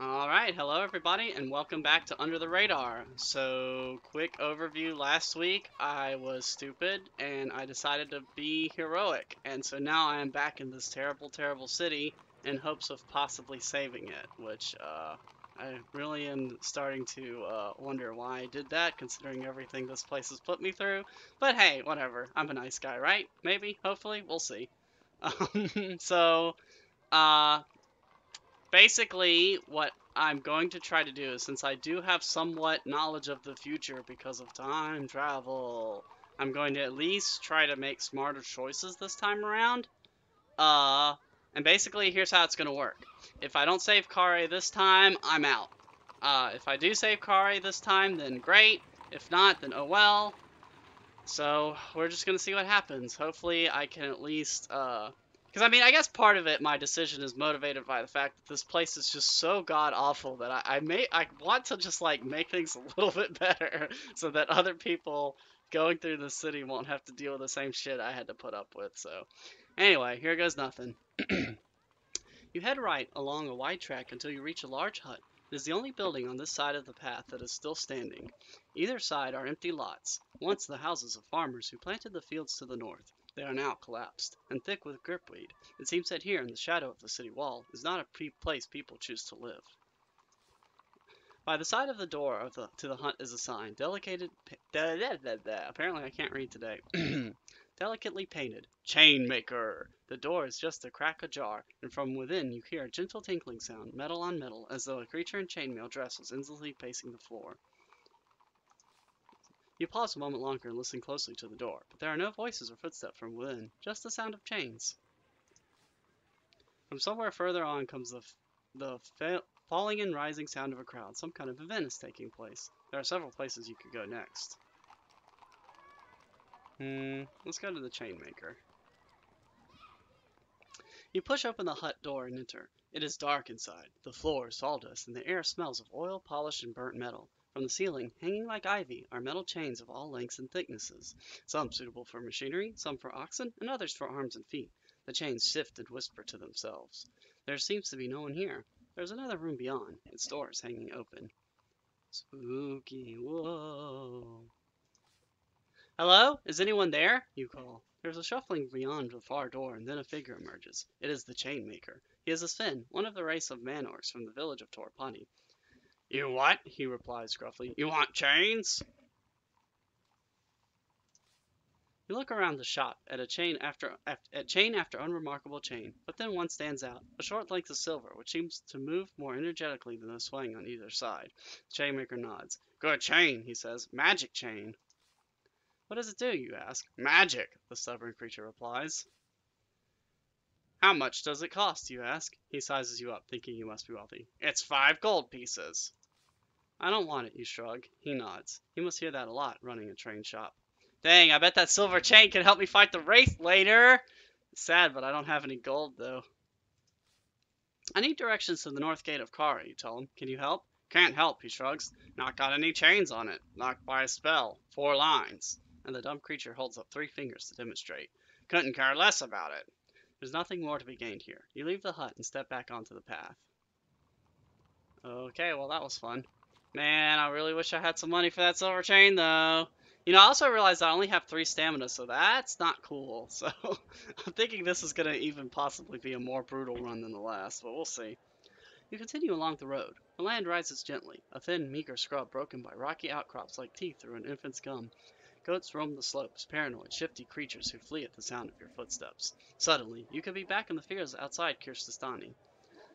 Alright, hello everybody, and welcome back to Under the Radar. So, quick overview. Last week, I was stupid, and I decided to be heroic. And so now I am back in this terrible, terrible city in hopes of possibly saving it, which, I really am starting to, wonder why I did that, considering everything this place has put me through. But hey, whatever. I'm a nice guy, right? Maybe? Hopefully? We'll see. So, uh, basically, what I'm going to try to do is, since I do have somewhat knowledge of the future because of time travel, I'm going to at least try to make smarter choices this time around. Uh, and basically, here's how it's going to work. If I don't save Khare this time, I'm out. If I do save Khare this time, then great. If not, then oh well. So, we're just going to see what happens. Hopefully, I can at least, because I mean, I guess part of it, my decision is motivated by the fact that this place is just so god awful that I want to just like make things a little bit better so that other people going through the city won't have to deal with the same shit I had to put up with. So, anyway, here goes nothing. You head right along a wide track until you reach a large hut. It is the only building on this side of the path that is still standing. Either side are empty lots, once the houses of farmers who planted the fields to the north. They are now collapsed, and thick with gripweed. It seems that here, in the shadow of the city wall, is not a place people choose to live. By the side of the door to the hut is a sign, apparently I can't read today. Delicately painted, Chain Maker. The door is just a crack ajar, and from within you hear a gentle tinkling sound, metal on metal, as though a creature in chainmail dress was endlessly pacing the floor. You pause a moment longer and listen closely to the door, but there are no voices or footsteps from within, just the sound of chains. From somewhere further on comes the falling and rising sound of a crowd. Some kind of event is taking place. There are several places you could go next. Let's go to the Chainmaker. You push open the hut door and enter. It is dark inside. The floor is sawdust, and the air smells of oil, polish, and burnt metal. From the ceiling, hanging like ivy, are metal chains of all lengths and thicknesses, some suitable for machinery, some for oxen, and others for arms and feet. The chains shift and whisper to themselves. There seems to be no one here. There's another room beyond, its doors hanging open. Spooky, whoa. Hello? Is anyone there? You call. There's a shuffling beyond the far door, and then a figure emerges. It is the Chainmaker. He is a Sven, one of the race of man-orcs from the village of Torpani. You what? He replies gruffly. You want chains? You look around the shop at chain after unremarkable chain, but then one stands out, a short length of silver, which seems to move more energetically than the swaying on either side. The Chainmaker nods. Good chain, he says. Magic chain. What does it do, you ask? Magic, the stubborn creature replies. How much does it cost, you ask? He sizes you up, thinking you must be wealthy. It's 5 gold pieces. I don't want it, you shrug. He nods. He must hear that a lot, running a train shop. Dang, I bet that silver chain can help me fight the wraith later. Sad, but I don't have any gold, though. I need directions to the north gate of Khare, you tell him. Can you help? Can't help, he shrugs. Not got any chains on it. Locked by a spell. 4 lines. And the dumb creature holds up 3 fingers to demonstrate. Couldn't care less about it. There's nothing more to be gained here. You leave the hut and step back onto the path. Okay, well that was fun. Man, I really wish I had some money for that silver chain, though. You know, I also realized I only have 3 stamina, so that's not cool. So, I'm thinking this is going to even possibly be a more brutal run than the last, but we'll see. You continue along the road. The land rises gently, a thin, meager scrub broken by rocky outcrops like teeth through an infant's gum. Goats roam the slopes, paranoid, shifty creatures who flee at the sound of your footsteps. Suddenly, you could be back in the fields outside Kirstastani.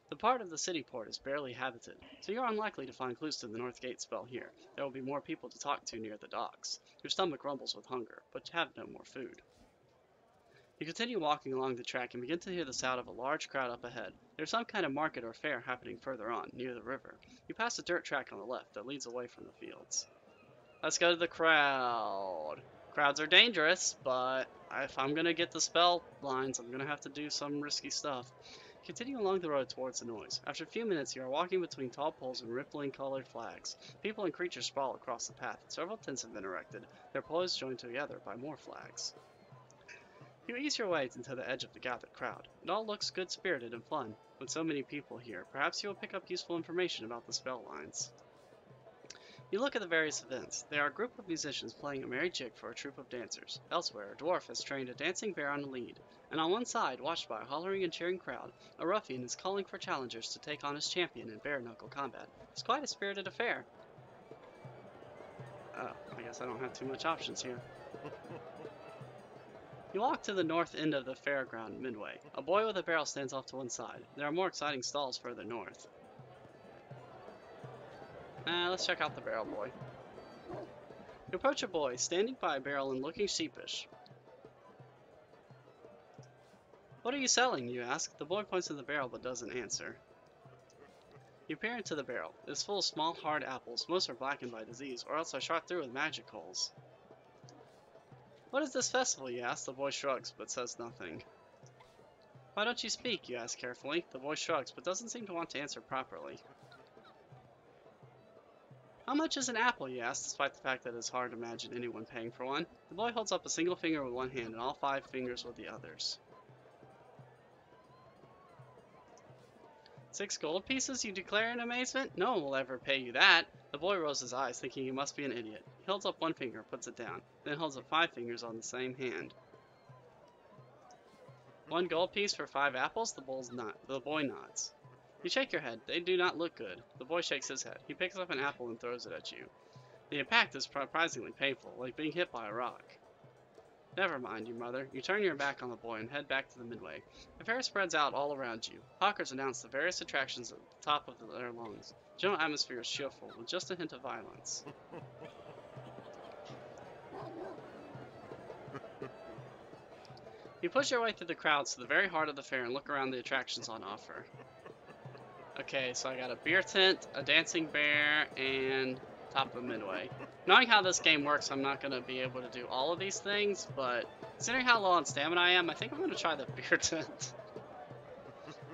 The part of the city port is barely habited, so you're unlikely to find clues to the North Gate spell here. There will be more people to talk to near the docks. Your stomach rumbles with hunger, but you have no more food. You continue walking along the track and begin to hear the sound of a large crowd up ahead. There's some kind of market or fair happening further on, near the river. You pass a dirt track on the left that leads away from the fields. Let's go to the crowd. Crowds are dangerous, but if I'm gonna get the spell lines, I'm gonna have to do some risky stuff. Continue along the road towards the noise. After a few minutes, you are walking between tall poles and rippling colored flags. People and creatures sprawl across the path. Several tents have been erected, their poles joined together by more flags. You ease your way into the edge of the gathered crowd. It all looks good-spirited and fun. With so many people here, perhaps you will pick up useful information about the spell lines. You look at the various events. They are a group of musicians playing a merry jig for a troupe of dancers. Elsewhere, a dwarf has trained a dancing bear on the lead. And on one side, watched by a hollering and cheering crowd, a ruffian is calling for challengers to take on his champion in bare-knuckle combat. It's quite a spirited affair. Oh, I guess I don't have too much options here. You walk to the north end of the fairground midway. A boy with a barrel stands off to one side. There are more exciting stalls further north. Let's check out the barrel boy. You approach a boy, standing by a barrel and looking sheepish. What are you selling, you ask. The boy points to the barrel but doesn't answer. You peer into the barrel. It is full of small, hard apples. Most are blackened by disease, or else are shot through with magic holes. What is this festival, you ask. The boy shrugs, but says nothing. Why don't you speak, you ask carefully. The boy shrugs, but doesn't seem to want to answer properly. How much is an apple, you ask, despite the fact that it's hard to imagine anyone paying for one. The boy holds up a single finger with one hand and all 5 fingers with the others. 6 gold pieces, you declare in amazement? No one will ever pay you that. The boy rolls his eyes, thinking he must be an idiot. He holds up one finger, puts it down, then holds up 5 fingers on the same hand. 1 gold piece for 5 apples? The boy nods. You shake your head. They do not look good. The boy shakes his head. He picks up an apple and throws it at you. The impact is surprisingly painful, like being hit by a rock. Never mind, you mother. You turn your back on the boy and head back to the midway. The fair spreads out all around you. Hawkers announce the various attractions at the top of their lungs. The general atmosphere is cheerful, with just a hint of violence. You push your way through the crowds to the very heart of the fair and look around the attractions on offer. Okay, so I got a beer tent, a dancing bear, and top of midway. Knowing how this game works, I'm not going to be able to do all of these things, but considering how low on stamina I am, I think I'm going to try the beer tent.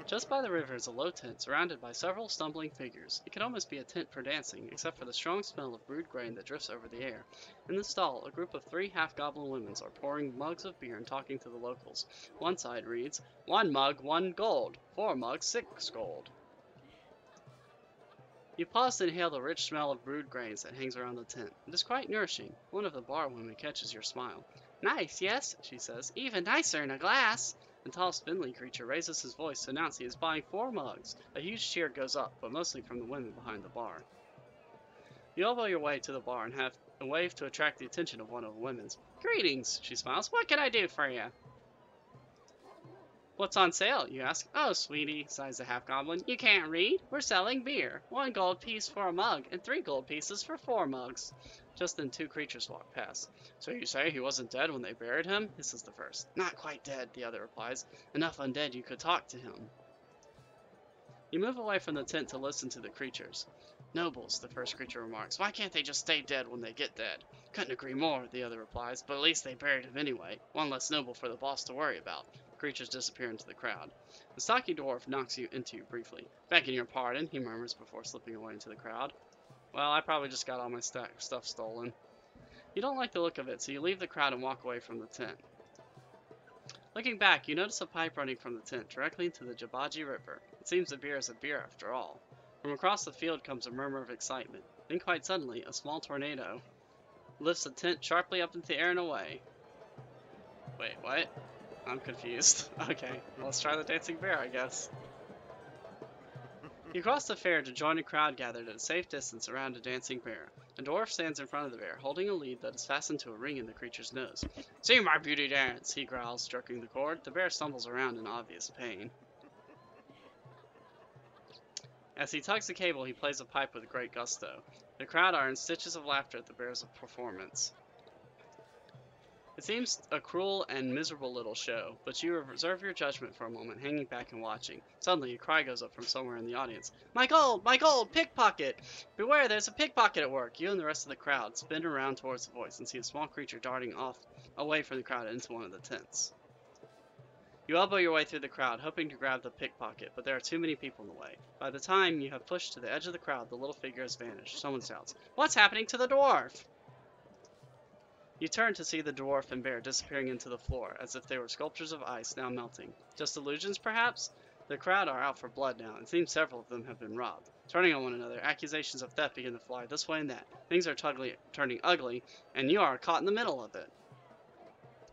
Just by the river is a low tent surrounded by several stumbling figures. It could almost be a tent for dancing, except for the strong smell of brewed grain that drifts over the air. In the stall, a group of 3 half-goblin women are pouring mugs of beer and talking to the locals. One side reads, 1 mug, 1 gold. 4 mugs, 6 gold. You pause to inhale the rich smell of brewed grains that hangs around the tent. It is quite nourishing. One of the bar women catches your smile. Nice, yes, she says. Even nicer in a glass. The tall, spindly creature raises his voice to announce he is buying 4 mugs. A huge cheer goes up, but mostly from the women behind the bar. You elbow your way to the bar and have a wave to attract the attention of one of the women's. Greetings, she smiles. What can I do for you? What's on sale, you ask. Oh, sweetie, sighs the half-goblin. You can't read? We're selling beer. 1 gold piece for a mug, and 3 gold pieces for 4 mugs. Just then 2 creatures walk past. So you say he wasn't dead when they buried him? This is the first. Not quite dead, the other replies. Enough undead you could talk to him. You move away from the tent to listen to the creatures. Nobles, the first creature remarks. Why can't they just stay dead when they get dead? Couldn't agree more, the other replies, but at least they buried him anyway. One less noble for the boss to worry about. Creatures disappear into the crowd. The stocky dwarf knocks into you briefly. Begging your pardon, he murmurs before slipping away into the crowd. Well, I probably just got all my stuff stolen. You don't like the look of it, so you leave the crowd and walk away from the tent. Looking back, you notice a pipe running from the tent directly into the Jabaji River. It seems the beer is a beer after all. From across the field comes a murmur of excitement. Then quite suddenly, a small tornado lifts the tent sharply up into the air and away. Wait, what? I'm confused. Okay, let's try the dancing bear, I guess. You cross the fair to join a crowd gathered at a safe distance around a dancing bear. A dwarf stands in front of the bear, holding a lead that is fastened to a ring in the creature's nose. See my beauty dance, he growls, stroking the cord. The bear stumbles around in obvious pain. As he tugs the cable, he plays a pipe with great gusto. The crowd are in stitches of laughter at the bear's performance. It seems a cruel and miserable little show, but you reserve your judgment for a moment, hanging back and watching. Suddenly, a cry goes up from somewhere in the audience. My gold! My gold! Pickpocket! Beware, there's a pickpocket at work! You and the rest of the crowd spin around towards the voice and see a small creature darting off away from the crowd into one of the tents. You elbow your way through the crowd, hoping to grab the pickpocket, but there are too many people in the way. By the time you have pushed to the edge of the crowd, the little figure has vanished. Someone shouts, What's happening to the dwarf? You turn to see the dwarf and bear disappearing into the floor, as if they were sculptures of ice now melting. Just illusions, perhaps? The crowd are out for blood now. It seems several of them have been robbed. Turning on one another, accusations of theft begin to fly this way and that. Things are turning ugly, and you are caught in the middle of it.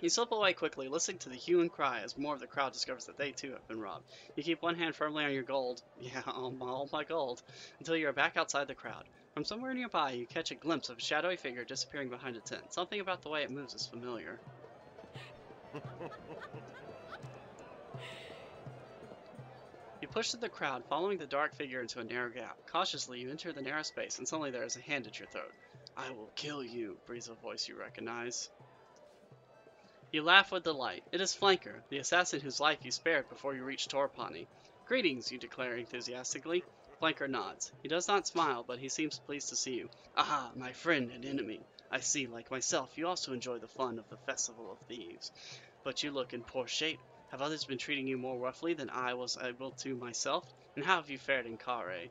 You slip away quickly, listening to the hue and cry as more of the crowd discovers that they too have been robbed. You keep one hand firmly on your gold, yeah, all my gold, until you are back outside the crowd. From somewhere nearby, you catch a glimpse of a shadowy figure disappearing behind a tent. Something about the way it moves is familiar. You push through the crowd, following the dark figure into a narrow gap. Cautiously, you enter the narrow space, and suddenly there is a hand at your throat. I will kill you, breathes a voice you recognize. You laugh with delight. It is Flanker, the assassin whose life you spared before you reached Torpani. Greetings, you declare enthusiastically. Flanker nods. He does not smile, but he seems pleased to see you. Aha, my friend and enemy. I see, like myself, you also enjoy the fun of the Festival of Thieves. But you look in poor shape. Have others been treating you more roughly than I was able to myself? And how have you fared in Khare?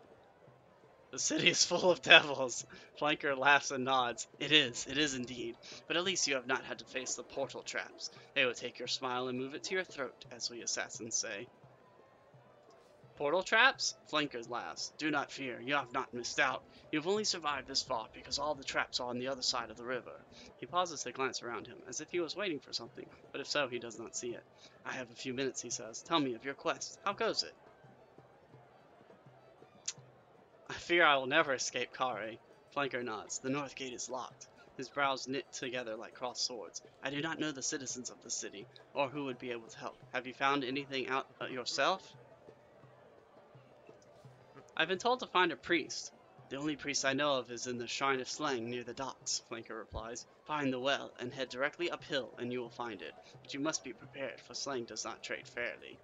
The city is full of devils. Flanker laughs and nods. It is indeed. But at least you have not had to face the portal traps. They will take your smile and move it to your throat, as we assassins say. Portal traps? Flanker laughs. Do not fear, you have not missed out. You've only survived this far because all the traps are on the other side of the river. He pauses to glance around him, as if he was waiting for something, but if so, he does not see it. I have a few minutes, he says. Tell me of your quest. How goes it? I fear I will never escape Khare. Flanker nods. The north gate is locked. His brows knit together like crossed swords. I do not know the citizens of the city, or who would be able to help. Have you found anything out yourself? I've been told to find a priest. The only priest I know of is in the Shrine of Slang near the docks, Flanker replies. Find the well and head directly uphill and you will find it. But you must be prepared, for Slang does not trade fairly.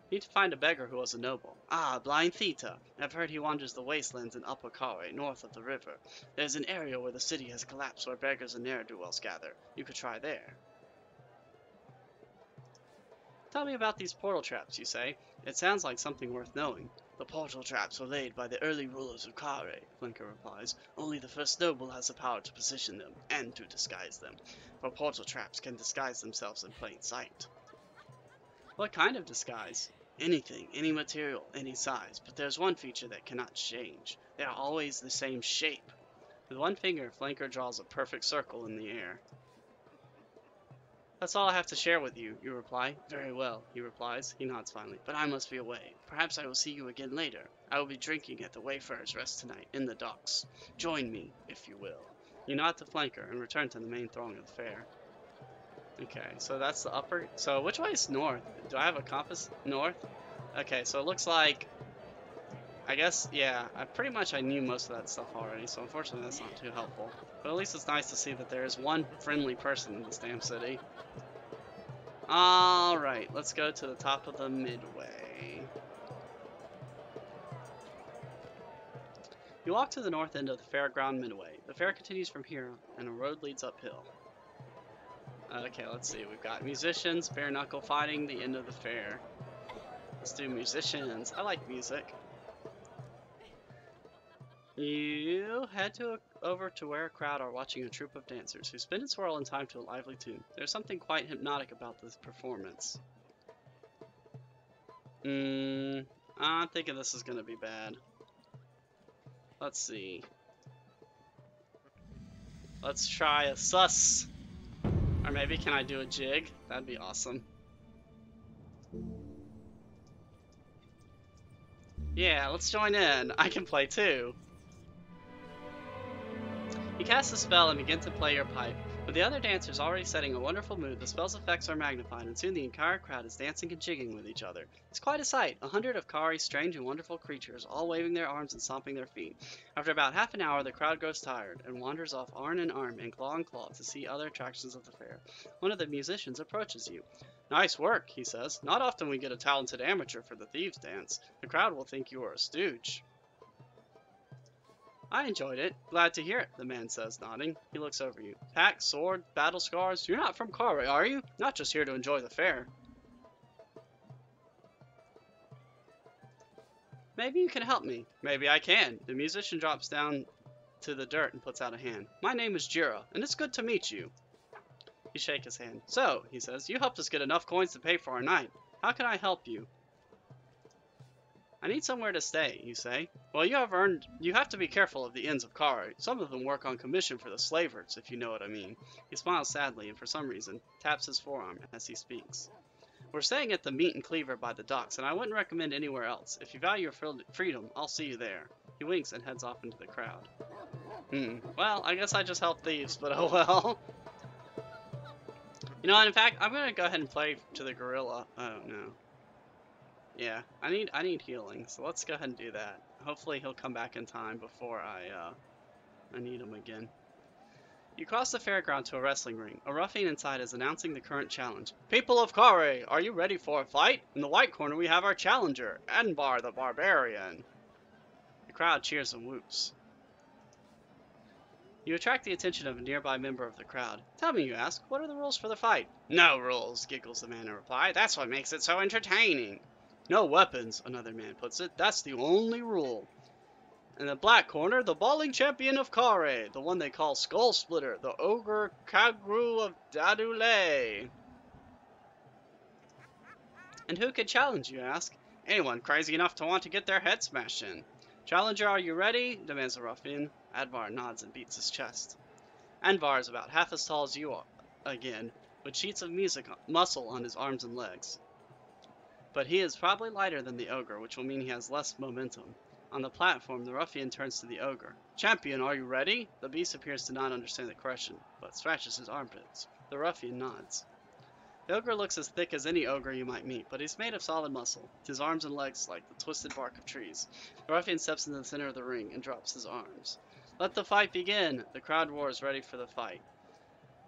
Need to find a beggar who was a noble. Ah, blind Theta. I've heard he wanders the wastelands in Upper Khare, north of the river. There's an area where the city has collapsed where beggars and ne'er-do-wells gather. You could try there. Tell me about these portal traps, you say. It sounds like something worth knowing. The portal traps were laid by the early rulers of Khare, Flinker replies. Only the first noble has the power to position them, and to disguise them. For portal traps can disguise themselves in plain sight. What kind of disguise? Anything, any material, any size, but there's one feature that cannot change. They are always the same shape. With one finger, Flanker draws a perfect circle in the air. That's all I have to share with you, you reply. Very well, he replies. He nods finally. But I must be away. Perhaps I will see you again later. I will be drinking at the Wayfarer's Rest tonight, in the docks. Join me, if you will. You nod to Flanker and return to the main throng of the fair. Okay, so that's the upper. So which way is north? Do I have a compass? North? Okay, so it looks like, I guess, yeah, I knew most of that stuff already, so unfortunately that's not too helpful. But at least it's nice to see that there is one friendly person in this damn city. Alright, let's go to the top of the midway. You walk to the north end of the fairground midway. The fair continues from here, and a road leads uphill. Okay, let's see. We've got musicians, bare knuckle fighting, the end of the fair. Let's do musicians. I like music. You head over to where a crowd are watching a troupe of dancers who spin and swirl in time to a lively tune. There's something quite hypnotic about this performance. I'm thinking this is going to be bad. Let's see. Let's try a sus. Or maybe can I do a jig? That'd be awesome. Yeah, let's join in. I can play too. You cast a spell and begin to play your pipe. With the other dancers already setting a wonderful mood, the spell's effects are magnified, and soon the entire crowd is dancing and jigging with each other. It's quite a sight. 100 of Khare's strange and wonderful creatures, all waving their arms and stomping their feet. After about half an hour, the crowd grows tired, and wanders off arm in arm and claw in claw to see other attractions of the fair. One of the musicians approaches you. Nice work, he says. Not often we get a talented amateur for the thieves' dance. The crowd will think you are a stooge. I enjoyed it. Glad to hear it, the man says, nodding. He looks over you. Pack, sword, battle scars. You're not from Khare, are you? Not just here to enjoy the fair. Maybe you can help me. Maybe I can. The musician drops down to the dirt and puts out a hand. My name is Jira, and it's good to meet you. You shake his hand. So, he says, you helped us get enough coins to pay for our night. How can I help you? I need somewhere to stay, you say. Well, you have to be careful of the inns of Khare. Some of them work on commission for the slavers, if you know what I mean. He smiles sadly and for some reason taps his forearm as he speaks. We're staying at the Meat and Cleaver by the docks, and I wouldn't recommend anywhere else. If you value your freedom, I'll see you there. He winks and heads off into the crowd. Well, I guess I just helped thieves, but oh well. You know, and in fact, I'm gonna go ahead and play to the gorilla. Oh no. Yeah, I need healing, so let's go ahead and do that. Hopefully he'll come back in time before I need him again. You cross the fairground to a wrestling ring. A ruffian inside is announcing the current challenge. People of Khare, are you ready for a fight? In the white corner we have our challenger, Anbar the Barbarian. The crowd cheers and whoops. You attract the attention of a nearby member of the crowd. Tell me, you ask, what are the rules for the fight? No rules, giggles the man in reply. That's what makes it so entertaining. No weapons, another man puts it. That's the only rule. In the black corner, the bawling champion of Khare, the one they call Skull Splitter, the ogre Kagru of Dadule. And who could challenge, you ask? Anyone crazy enough to want to get their head smashed in. Challenger, are you ready? Demands the ruffian. Advar nods and beats his chest. Anvar is about half as tall as you are, again, with sheets of muscle on his arms and legs. But he is probably lighter than the ogre, which will mean he has less momentum. On the platform, the ruffian turns to the ogre. Champion, are you ready? The beast appears to not understand the question, but scratches his armpits. The ruffian nods. The ogre looks as thick as any ogre you might meet, but he's made of solid muscle, his arms and legs like the twisted bark of trees. The ruffian steps into the center of the ring and drops his arms. Let the fight begin! The crowd roars ready for the fight.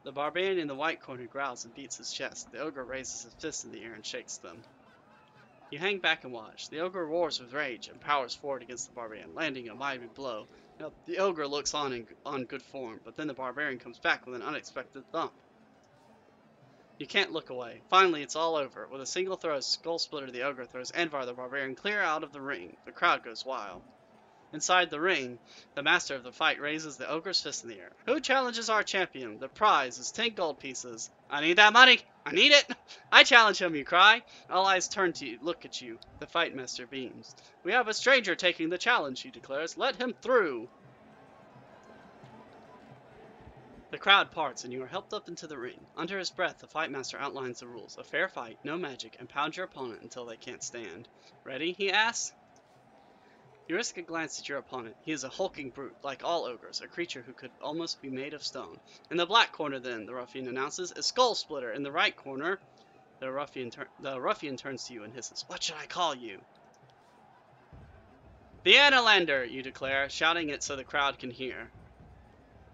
The barbarian in the white corner growls and beats his chest. The ogre raises his fists in the air and shakes them. You hang back and watch. The ogre roars with rage and powers forward against the barbarian, landing a mighty blow. Now, the ogre looks on good form, but then the barbarian comes back with an unexpected thump. You can't look away. Finally, it's all over. With a single throw of Skull Splitter, the ogre throws Anvar the barbarian clear out of the ring. The crowd goes wild. Inside the ring, the master of the fight raises the ogre's fist in the air. Who challenges our champion? The prize is 10 gold pieces. I need that money! I need it! I challenge him, you cry. All eyes turn to you, look at you. The fight master beams. We have a stranger taking the challenge, he declares. Let him through! The crowd parts and you are helped up into the ring. Under his breath, the fight master outlines the rules. A fair fight, no magic, and pound your opponent until they can't stand. Ready? He asks. You risk a glance at your opponent. He is a hulking brute, like all ogres, a creature who could almost be made of stone. In the black corner, then, the ruffian announces, is Skull Splitter. In the right corner, the ruffian turns to you and hisses, What should I call you? The Annalander, you declare, shouting it so the crowd can hear.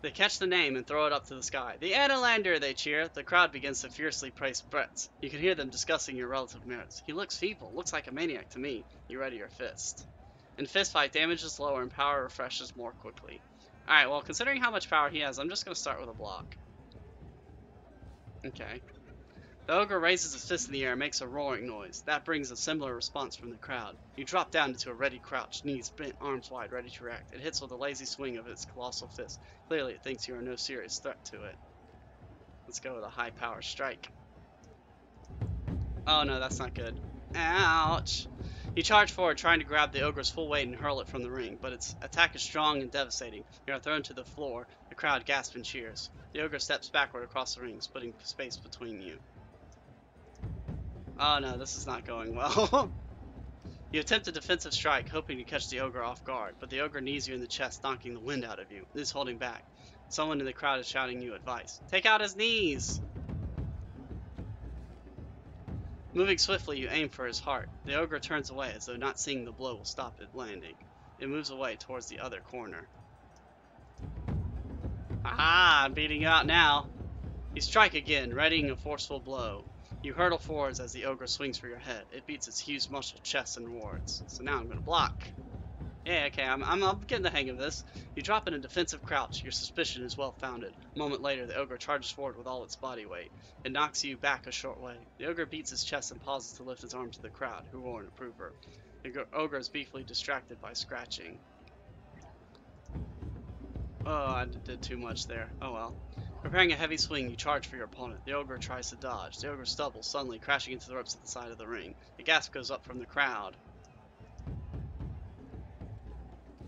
They catch the name and throw it up to the sky. The Annalander, they cheer. The crowd begins to fiercely praise threats. You can hear them discussing your relative merits. He looks feeble, looks like a maniac to me. You ready your fist. In fistfight, damage is lower and power refreshes more quickly. Alright, well, considering how much power he has, I'm just going to start with a block. Okay. The ogre raises his fist in the air and makes a roaring noise. That brings a similar response from the crowd. You drop down into a ready crouch, knees bent, arms wide, ready to react. It hits with a lazy swing of its colossal fist. Clearly, it thinks you are no serious threat to it. Let's go with a high power strike. Oh no, that's not good. Ouch! You charge forward, trying to grab the ogre's full weight and hurl it from the ring, but its attack is strong and devastating. You are thrown to the floor. The crowd gasps and cheers. The ogre steps backward across the ring, splitting space between you. Oh no, this is not going well. You attempt a defensive strike, hoping to catch the ogre off guard, but the ogre knees you in the chest, knocking the wind out of you. It is holding back. Someone in the crowd is shouting you advice. Take out his knees! Moving swiftly, you aim for his heart. The ogre turns away as though not seeing the blow will stop it landing. It moves away towards the other corner. Aha! I'm beating you out now. You strike again, readying a forceful blow. You hurtle forwards as the ogre swings for your head. It beats its huge muscled chest and roars. So now I'm going to block. Yeah, okay, I'm getting the hang of this. You drop in a defensive crouch. Your suspicion is well founded. A moment later, the ogre charges forward with all its body weight. It knocks you back a short way. The ogre beats his chest and pauses to lift his arm to the crowd, who roar in approval. The ogre is briefly distracted by scratching. Oh, I did too much there. Oh well. Preparing a heavy swing, you charge for your opponent. The ogre tries to dodge. The ogre stumbles, suddenly crashing into the ropes at the side of the ring. A gasp goes up from the crowd.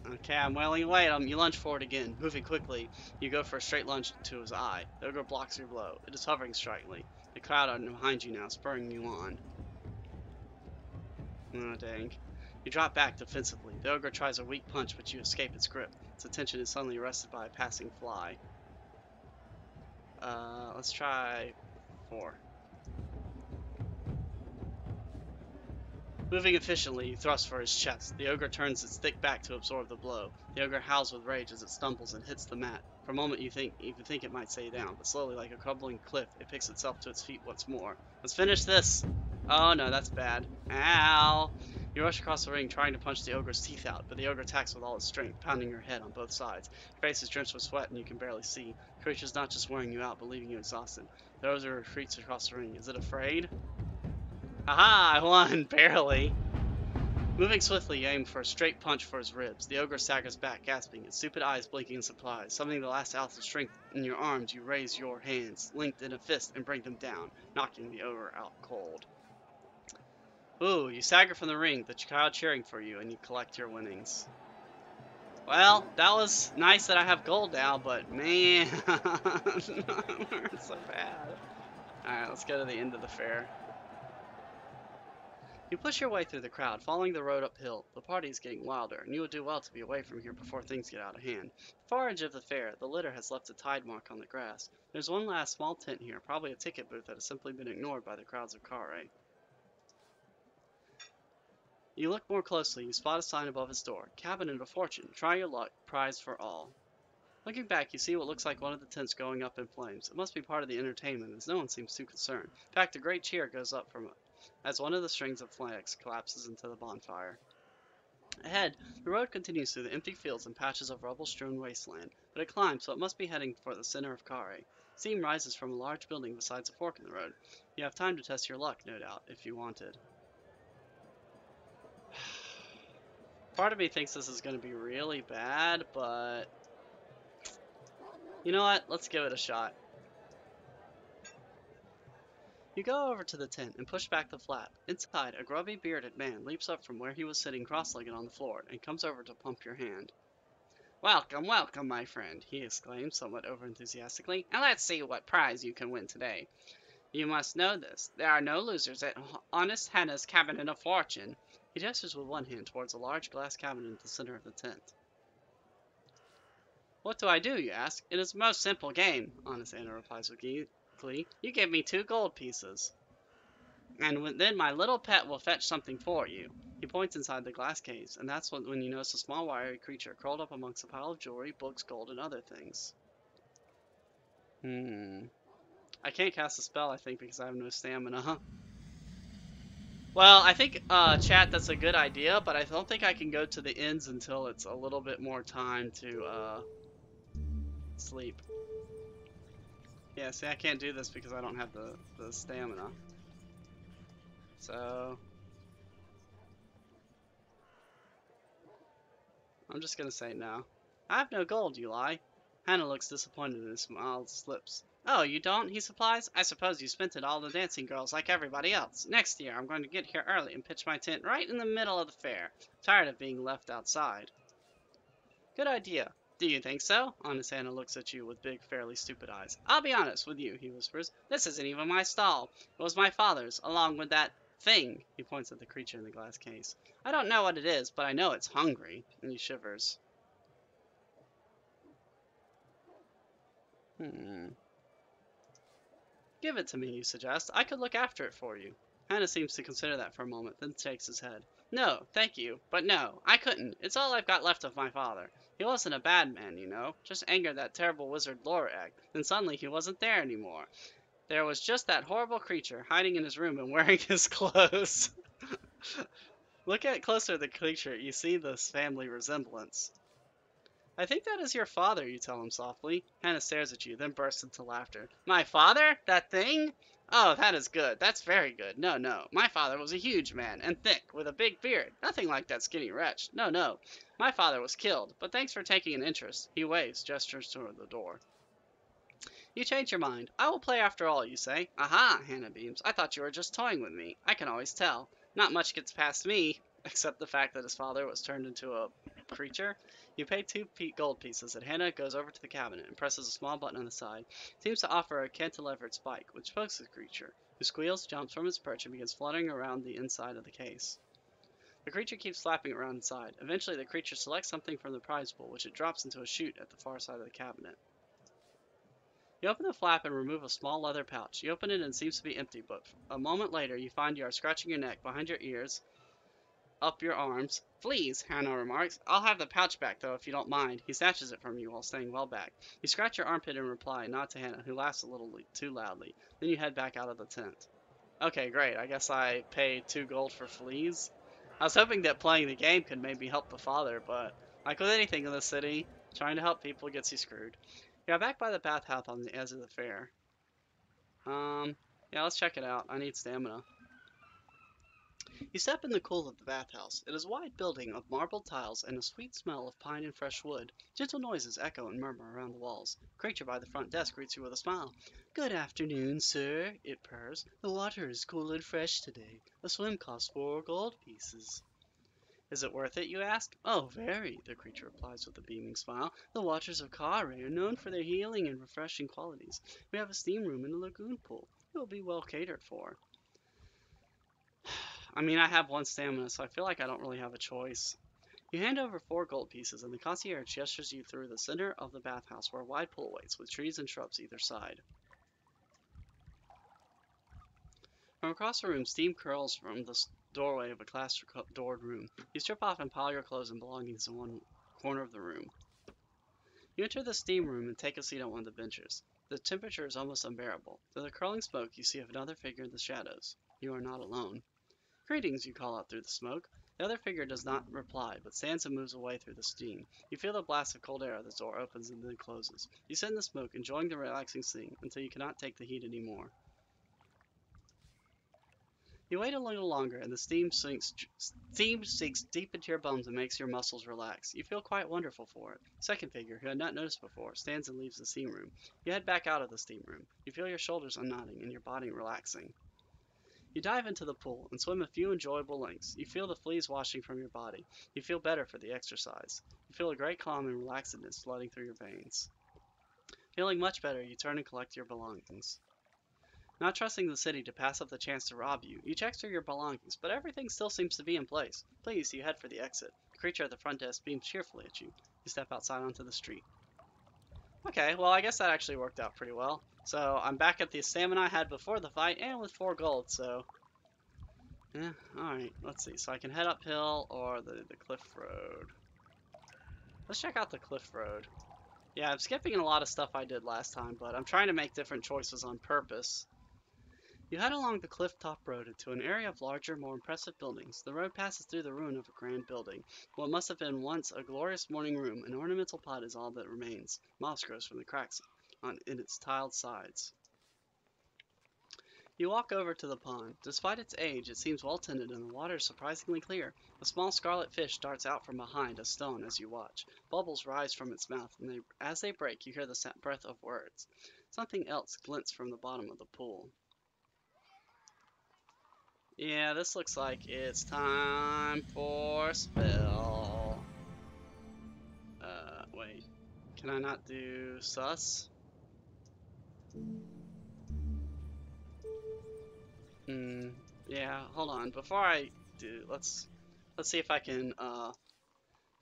Okay, I'm wailing away at him. You lunge forward again. Moving quickly, you go for a straight lunge to his eye. The ogre blocks your blow. It is hovering strikingly. The crowd are behind you now, spurring you on. Oh, dang. You drop back defensively. The ogre tries a weak punch, but you escape its grip. Its attention is suddenly arrested by a passing fly. Let's try 4. Moving efficiently, you thrust for his chest. The ogre turns its thick back to absorb the blow. The ogre howls with rage as it stumbles and hits the mat. For a moment you think it might stay down, but slowly, like a crumbling cliff, it picks itself to its feet once more. Let's finish this! Oh no, that's bad. Ow! You rush across the ring, trying to punch the ogre's teeth out, but the ogre attacks with all its strength, pounding your head on both sides. Your face is drenched with sweat and you can barely see. The creature's not just wearing you out, but leaving you exhausted. The ogre retreats across the ring. Is it afraid? Haha, I won! Barely! Moving swiftly, you aim for a straight punch for his ribs. The ogre staggers back, gasping, its stupid eyes blinking in surprise. Summoning the last ounce of strength in your arms, you raise your hands, linked in a fist, and bring them down, knocking the ogre out cold. Ooh, you stagger from the ring, the crowd cheering for you, and you collect your winnings. Well, that was nice that I have gold now, but man, it hurts so bad. Alright, let's go to the end of the fair. You push your way through the crowd, following the road uphill. The party is getting wilder, and you would do well to be away from here before things get out of hand. The far edge of the fair, the litter has left a tide mark on the grass. There's one last small tent here, probably a ticket booth that has simply been ignored by the crowds of Khare. You look more closely, you spot a sign above its door. Cabinet of Fortune. Try your luck. Prize for all. Looking back, you see what looks like one of the tents going up in flames. It must be part of the entertainment, as no one seems too concerned. In fact, a great cheer goes up from it, as one of the strings of flags collapses into the bonfire. Ahead, the road continues through the empty fields and patches of rubble-strewn wasteland, but it climbs, so it must be heading for the center of Khare. Steam rises from a large building beside a fork in the road. You have time to test your luck, no doubt, if you wanted. Part of me thinks this is going to be really bad, but you know what? Let's give it a shot. You go over to the tent and push back the flap. Inside, a grubby, bearded man leaps up from where he was sitting cross-legged on the floor and comes over to pump your hand. Welcome, welcome, my friend, he exclaimed somewhat overenthusiastically, and let's see what prize you can win today. You must know this. There are no losers at Honest Hannah's Cabinet of Fortune. He gestures with one hand towards a large glass cabinet in the center of the tent. What do I do, you ask? It is a most simple game, Honest Anna replies with glee. You give me 2 gold pieces, and then my little pet will fetch something for you. He points inside the glass case, and that's when you notice a small wiry creature curled up amongst a pile of jewelry, books, gold, and other things. I can't cast a spell, I think, because I have no stamina. Well, I think, chat, that's a good idea, but I don't think I can go to the ends until it's a little bit more time to, sleep. Yeah, see, I can't do this because I don't have the stamina. So I'm just gonna say no. I have no gold, you lie. Hannah looks disappointed and his smile slips. Oh, you don't? He supplies. I suppose you spent it all the dancing girls like everybody else. Next year, I'm going to get here early and pitch my tent right in the middle of the fair. Tired of being left outside. Good idea. Do you think so? Honest Anna looks at you with big, fairly stupid eyes. I'll be honest with you, he whispers. This isn't even my stall. It was my father's, along with that thing. He points at the creature in the glass case. I don't know what it is, but I know it's hungry. And he shivers. Give it to me, you suggest. I could look after it for you. Hannah seems to consider that for a moment, then shakes his head. No, thank you, but no, I couldn't. It's all I've got left of my father. He wasn't a bad man, you know. Just angered that terrible wizard Lorac. Then suddenly he wasn't there anymore. There was just that horrible creature hiding in his room and wearing his clothes. Look at closer at the creature. You see this family resemblance. I think that is your father, you tell him softly. Hannah stares at you, then bursts into laughter. My father? That thing? Oh, that is good. That's very good. No, no. My father was a huge man, and thick, with a big beard. Nothing like that skinny wretch. No, no. My father was killed, but thanks for taking an interest. He waves, gestures toward the door. You change your mind. I will play after all, you say. Aha, Hannah beams. I thought you were just toying with me. I can always tell. Not much gets past me, except the fact that his father was turned into a creature. You pay two gold pieces, and Hannah goes over to the cabinet and presses a small button on the side. It seems to offer a cantilevered spike, which pokes the creature, who squeals, jumps from its perch, and begins fluttering around the inside of the case. The creature keeps flapping around inside. Eventually, the creature selects something from the prize pool, which it drops into a chute at the far side of the cabinet. You open the flap and remove a small leather pouch. You open it and it seems to be empty, but a moment later you find you are scratching your neck, behind your ears, up your arms. Fleas, Hannah remarks. I'll have the pouch back, though, if you don't mind. He snatches it from you while staying well back. You scratch your armpit in reply, nod to Hannah, who laughs a little too loudly. Then you head back out of the tent. Okay, great. I guess I paid 2 gold for fleas. I was hoping that playing the game could maybe help the father, but like with anything in the city, trying to help people gets you screwed. Yeah, back by the bathhouse on the edge of the fair. Yeah, let's check it out. I need stamina. You step in the cool of the bathhouse. It is a wide building of marble tiles and a sweet smell of pine and fresh wood. Gentle noises echo and murmur around the walls. A creature by the front desk greets you with a smile. Good afternoon, sir, it purrs. The water is cool and fresh today. A swim costs 4 gold pieces. Is it worth it, you ask? Oh, very, the creature replies with a beaming smile. The waters of Khare are known for their healing and refreshing qualities. We have a steam room and a lagoon pool. It will be well catered for. I mean, I have 1 stamina, so I feel like I don't really have a choice. You hand over 4 gold pieces, and the concierge gestures you through the center of the bathhouse where a wide pool waits, with trees and shrubs either side. From across the room, steam curls from the doorway of a glass-doored room. You strip off and pile your clothes and belongings in one corner of the room. You enter the steam room and take a seat on one of the benches. The temperature is almost unbearable. Through the curling smoke, you see another figure in the shadows. You are not alone. Greetings, you call out through the smoke. The other figure does not reply, but stands and moves away through the steam. You feel the blast of cold air as the door opens and then closes. You sit in the smoke, enjoying the relaxing scene, until you cannot take the heat anymore. You wait a little longer, and the steam sinks deep into your bones and makes your muscles relax. You feel quite wonderful for it. Second figure, who had not noticed before, stands and leaves the steam room. You head back out of the steam room. You feel your shoulders unknotting and your body relaxing. You dive into the pool and swim a few enjoyable lengths. You feel the fleas washing from your body. You feel better for the exercise. You feel a great calm and relaxedness flooding through your veins. Feeling much better, you turn and collect your belongings. Not trusting the city to pass up the chance to rob you, you check through your belongings, but everything still seems to be in place. Pleased, you head for the exit. The creature at the front desk beams cheerfully at you. You step outside onto the street. Okay, well, I guess that actually worked out pretty well. So I'm back at the stamina I had before the fight and with 4 gold, so yeah, alright, let's see. So I can head uphill or the cliff road. Let's check out the cliff road. Yeah, I'm skipping a lot of stuff I did last time, but I'm trying to make different choices on purpose. You head along the cliff-top road into an area of larger, more impressive buildings. The road passes through the ruin of a grand building. What must have been once a glorious morning room, an ornamental pot is all that remains. Moss grows from the cracks in its tiled sides. You walk over to the pond. Despite its age, it seems well tended and the water is surprisingly clear. A small scarlet fish darts out from behind a stone as you watch. Bubbles rise from its mouth, and as they break, you hear the breath of words. Something else glints from the bottom of the pool. Yeah, this looks like it's time for spell. Wait. Can I not do sus? Yeah, hold on. Before I do, let's see if I can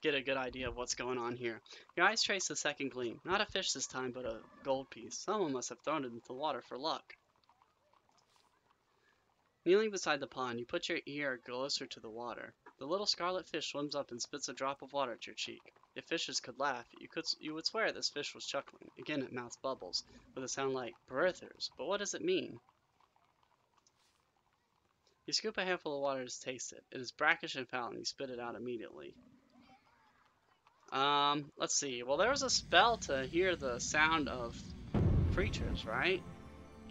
get a good idea of what's going on here. Your eyes trace the second gleam. Not a fish this time, but a gold piece. Someone must have thrown it into the water for luck. Kneeling beside the pond, you put your ear closer to the water. The little scarlet fish swims up and spits a drop of water at your cheek. If fishes could laugh, you would swear this fish was chuckling. Again it mouths bubbles, with a sound like birthers. But what does it mean? You scoop a handful of water to taste it. It is brackish and foul, and you spit it out immediately. Let's see. Well, there was a spell to hear the sound of creatures, right?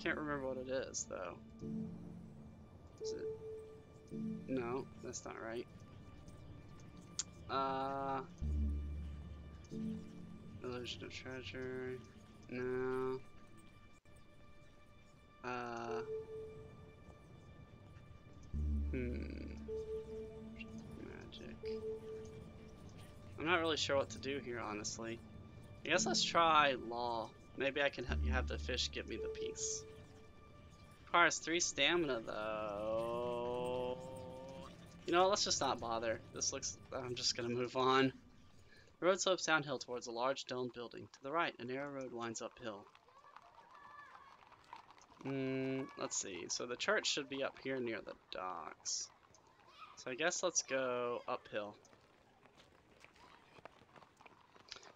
can't remember what it is, though. Is it? No, that's not right. Illusion of treasure. No. Magic. I'm not really sure what to do here, honestly. I guess let's try law. Maybe I can have the fish give me the piece. Requires 3 stamina, though. You know what, let's just not bother. This looks... I'm just gonna move on. The road slopes downhill towards a large domed building. To the right, a narrow road winds uphill. Let's see. So the church should be up here near the docks. So I guess let's go uphill.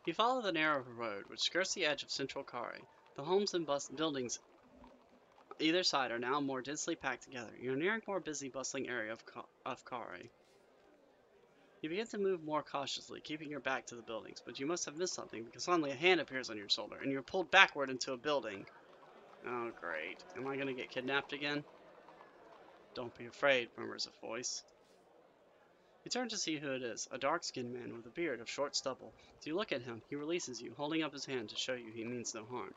You follow the narrow road, which skirts the edge of central Khare. The homes and buildings either side are now more densely packed together. You're nearing a more busy, bustling area of Khare. You begin to move more cautiously, keeping your back to the buildings, but you must have missed something because suddenly a hand appears on your shoulder, and you're pulled backward into a building. Oh, great. Am I gonna get kidnapped again? Don't be afraid, murmurs a voice. You turn to see who it is, a dark-skinned man with a beard of short stubble. As you look at him, he releases you, holding up his hand to show you he means no harm.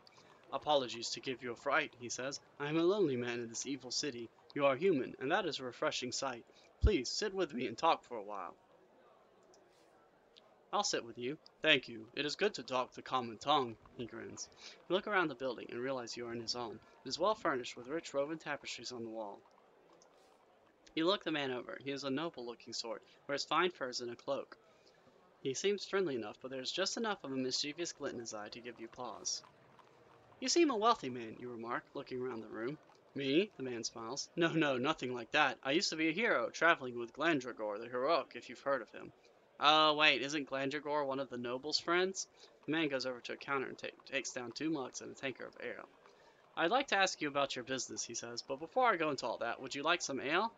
Apologies to give you a fright, he says. I am a lonely man in this evil city. You are human, and that is a refreshing sight. Please, sit with me and talk for a while. I'll sit with you. Thank you. It is good to talk the common tongue, he grins. You look around the building and realize you are in his own. It is well furnished with rich woven tapestries on the wall. You look the man over. He is a noble-looking sort, wears fine furs and a cloak. He seems friendly enough, but there is just enough of a mischievous glint in his eye to give you pause. You seem a wealthy man, you remark, looking around the room. Me? The man smiles. No, nothing like that. I used to be a hero, traveling with Glandragor the heroic, if you've heard of him. Oh, wait, isn't Glandragor one of the noble's friends? The man goes over to a counter and takes down 2 mugs and a tankard of ale. I'd like to ask you about your business, he says, but before I go into all that, would you like some ale?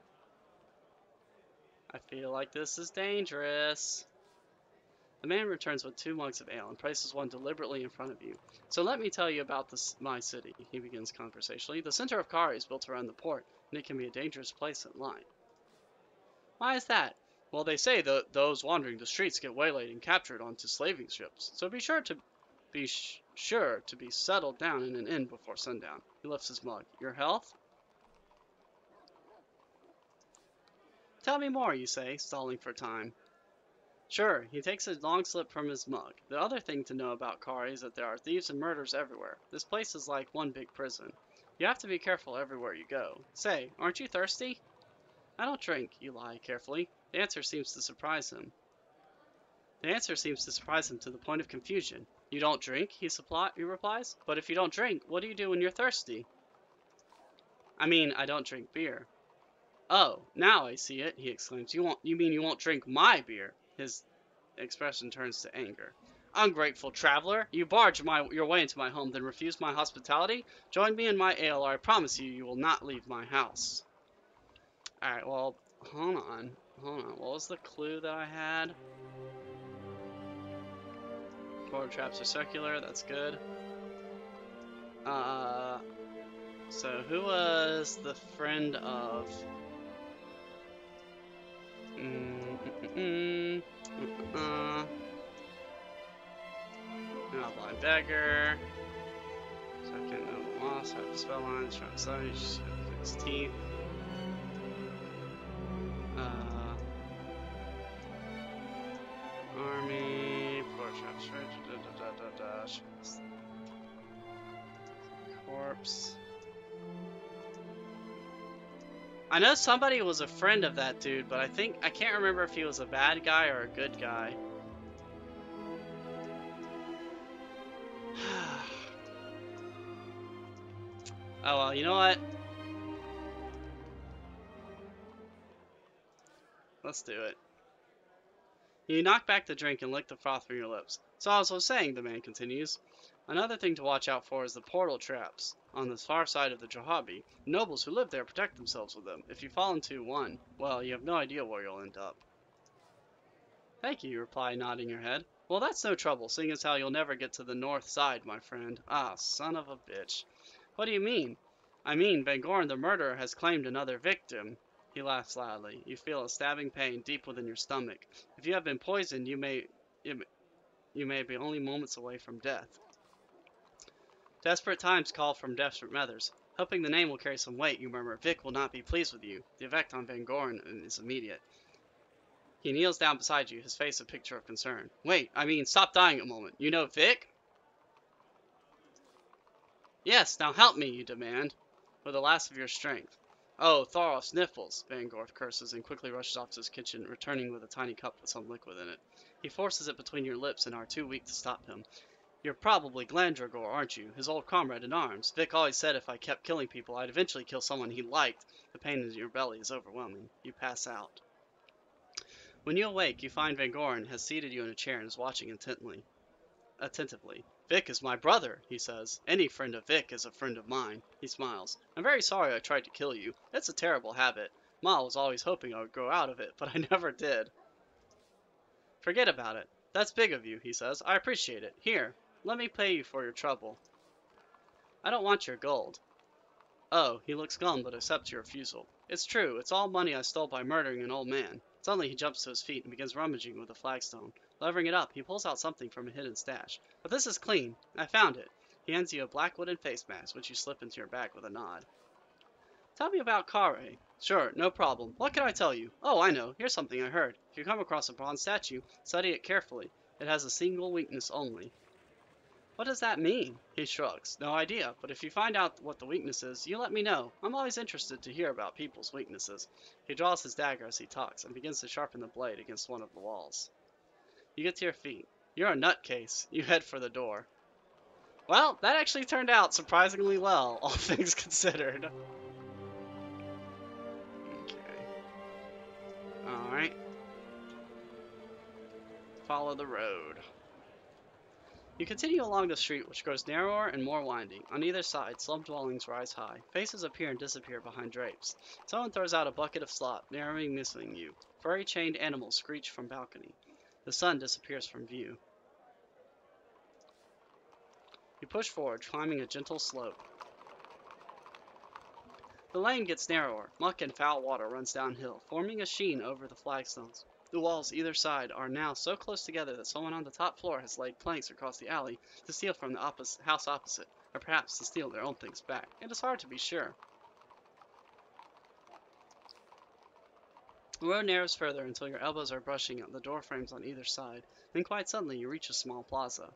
I feel like this is dangerous. The man returns with 2 mugs of ale and places one deliberately in front of you. So let me tell you about my city, he begins conversationally. The center of Khare is built around the port, and it can be a dangerous place at night. Why is that? Well, they say that those wandering the streets get waylaid and captured onto slaving ships, so be sure to be settled down in an inn before sundown. He lifts his mug. Your health? Tell me more, you say, stalling for time. Sure, he takes a long slip from his mug. The other thing to know about Khare is that there are thieves and murders everywhere. This place is like one big prison. You have to be careful everywhere you go. Say, aren't you thirsty? I don't drink, you lie carefully. The answer seems to surprise him. To the point of confusion. You don't drink, he replies. But if you don't drink, what do you do when you're thirsty? I mean, I don't drink beer. Oh, now I see it, he exclaims. You mean you won't drink my beer? His expression turns to anger. Ungrateful traveler! You barge your way into my home, then refuse my hospitality? Join me in my ale, or I promise you will not leave my house. Alright, well, hold on. What was the clue that I had? Portal traps are circular, that's good. So who was the friend of... Outline beggar. Second noble loss, have the spell lines, trying to size, fix teeth. Army, portal traps, corpse. I know somebody was a friend of that dude, but I can't remember if he was a bad guy or a good guy. Oh well, you know what? Let's do it. You knock back the drink and lick the froth from your lips. So as I was saying, the man continues, another thing to watch out for is the portal traps. On the far side of the Johabi, nobles who live there protect themselves with them. If you fall into one, well, you have no idea where you'll end up. Thank you, you reply, nodding your head. Well, that's no trouble, seeing as how you'll never get to the north side, my friend. Ah, son of a bitch. What do you mean? I mean, Van Goren the murderer has claimed another victim. He laughs loudly. You feel a stabbing pain deep within your stomach. If you have been poisoned, you may be only moments away from death. Desperate times call from desperate measures. Hoping the name will carry some weight, you murmur, Vic will not be pleased with you. The effect on Van Goren is immediate. He kneels down beside you, his face a picture of concern. Wait, I mean, stop dying a moment. You know Vic? Yes, now help me, you demand, with the last of your strength. Oh, Thoros Sniffles, Van Gorf curses and quickly rushes off to his kitchen, returning with a tiny cup with some liquid in it. He forces it between your lips and are too weak to stop him. You're probably Glandragor, aren't you? His old comrade in arms. Vic always said if I kept killing people, I'd eventually kill someone he liked. The pain in your belly is overwhelming. You pass out. When you awake, you find Van Goren has seated you in a chair and is watching attentively. Vic is my brother, he says. Any friend of Vic is a friend of mine. He smiles. I'm very sorry I tried to kill you. It's a terrible habit. Ma was always hoping I would grow out of it, but I never did. Forget about it. That's big of you, he says. I appreciate it. Here, let me pay you for your trouble. I don't want your gold. Oh, he looks glum but accepts your refusal. It's true, it's all money I stole by murdering an old man. Suddenly he jumps to his feet and begins rummaging with a flagstone. Levering it up, he pulls out something from a hidden stash. But this is clean. I found it. He hands you a black wooden face mask, which you slip into your bag with a nod. Tell me about Khare. Sure, no problem. What can I tell you? Oh, I know. Here's something I heard. If you come across a bronze statue, study it carefully. It has a single weakness only. What does that mean? He shrugs. No idea, but if you find out what the weakness is, you let me know. I'm always interested to hear about people's weaknesses. He draws his dagger as he talks and begins to sharpen the blade against one of the walls. You get to your feet. You're a nutcase. You head for the door. Well, that actually turned out surprisingly well, all things considered. Okay. Alright. Follow the road. You continue along the street, which grows narrower and more winding. On either side, slum dwellings rise high. Faces appear and disappear behind drapes. Someone throws out a bucket of slop, narrowly missing you. Furry chained animals screech from balcony. The sun disappears from view. You push forward, climbing a gentle slope. The lane gets narrower. Muck and foul water runs downhill, forming a sheen over the flagstones. The walls either side are now so close together that someone on the top floor has laid planks across the alley to steal from the house opposite, or perhaps to steal their own things back. It is hard to be sure. The road narrows further until your elbows are brushing the door frames on either side. Then quite suddenly you reach a small plaza.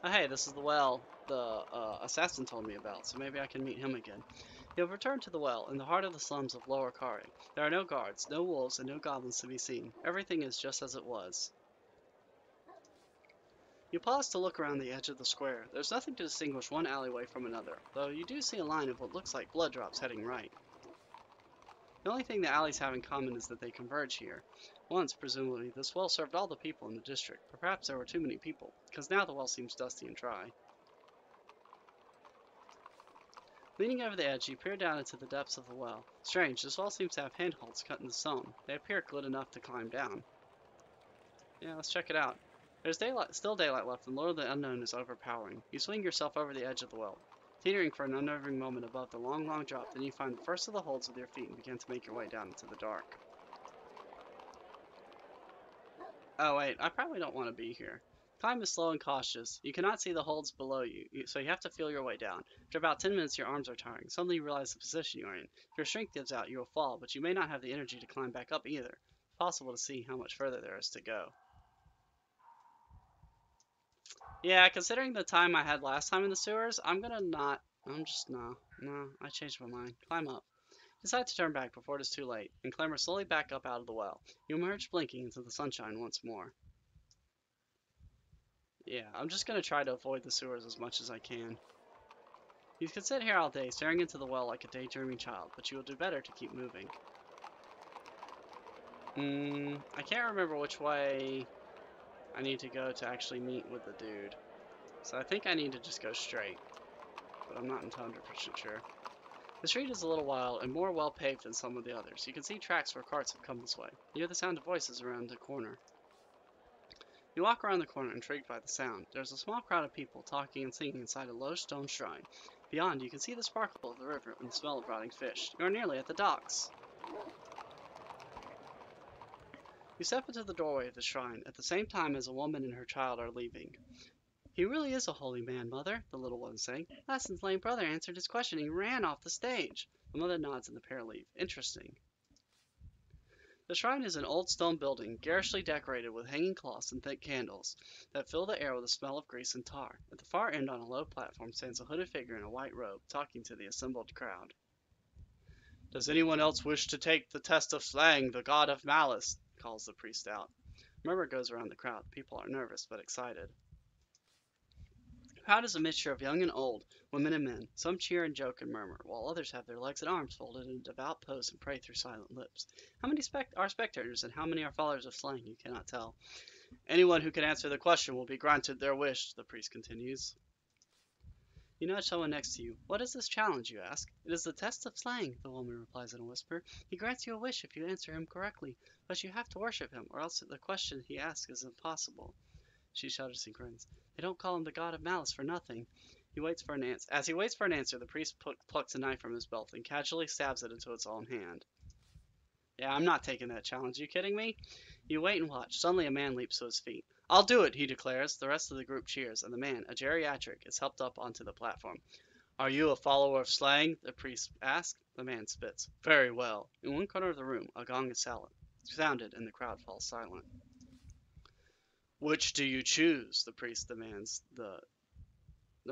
Oh, hey, this is the well the assassin told me about, so maybe I can meet him again. You have returned to the well, in the heart of the slums of Lower Khare. There are no guards, no wolves, and no goblins to be seen. Everything is just as it was. You pause to look around the edge of the square. There's nothing to distinguish one alleyway from another, though you do see a line of what looks like blood drops heading right. The only thing the alleys have in common is that they converge here. Once, presumably, this well served all the people in the district, but perhaps there were too many people, because now the well seems dusty and dry. Leaning over the edge, you peer down into the depths of the well. Strange, this well seems to have handholds cut in the stone. They appear good enough to climb down. Yeah, let's check it out. There's still daylight left, and Lord of the Unknown is overpowering. You swing yourself over the edge of the well, teetering for an unnerving moment above the long, long drop. Then you find the first of the holds with your feet and begin to make your way down into the dark. Oh wait, I probably don't want to be here. Climb is slow and cautious. You cannot see the holds below you, so you have to feel your way down. After about 10 minutes, your arms are tiring. Suddenly you realize the position you are in. If your strength gives out, you will fall, but you may not have the energy to climb back up either. It's possible to see how much further there is to go. Yeah, considering the time I had last time in the sewers, I'm just, no, I changed my mind. Climb up. Decide to turn back before it is too late, and clamber slowly back up out of the well. You emerge blinking into the sunshine once more. Yeah, I'm just gonna try to avoid the sewers as much as I can. You could sit here all day, staring into the well like a daydreaming child, but you will do better to keep moving. I can't remember which way I need to go to actually meet with the dude. So I think I need to just go straight, but I'm not 100% sure. The street is a little wild and more well paved than some of the others. You can see tracks where carts have come this way. You hear the sound of voices around the corner. You walk around the corner, intrigued by the sound. There's a small crowd of people talking and singing inside a low stone shrine. Beyond, you can see the sparkle of the river and the smell of rotting fish. You are nearly at the docks. You step into the doorway of the shrine at the same time as a woman and her child are leaving. He really is a holy man, Mother, the little one is saying. Lassen's lame brother answered his question and ran off the stage. The mother nods and the pair leave. Interesting. The shrine is an old stone building, garishly decorated with hanging cloths and thick candles that fill the air with the smell of grease and tar. At the far end on a low platform stands a hooded figure in a white robe, talking to the assembled crowd. Does anyone else wish to take the test of slaying the god of malice? Calls the priest out. A murmur goes around the crowd. People are nervous but excited. The crowd is a mixture of young and old, women and men. Some cheer and joke and murmur, while others have their legs and arms folded in a devout pose and pray through silent lips. How many are spectators and how many are followers of slaying, you cannot tell. Anyone who can answer the question will be granted their wish, the priest continues. You nudge someone next to you. What is this challenge, you ask? It is the test of slaying, the woman replies in a whisper. He grants you a wish if you answer him correctly, but you have to worship him, or else the question he asks is impossible. She shudders and grins. They don't call him the god of malice for nothing. He waits for an answer. As he waits for an answer, the priest plucks a knife from his belt and casually stabs it into its own hand. Yeah, I'm not taking that challenge. You kidding me? You wait and watch. Suddenly a man leaps to his feet. I'll do it, he declares. The rest of the group cheers, and the man, a geriatric, is helped up onto the platform. Are you a follower of slaying? The priest asks. The man spits. Very well. In one corner of the room, a gong is sounded, and the crowd falls silent. Which do you choose? The priest demands the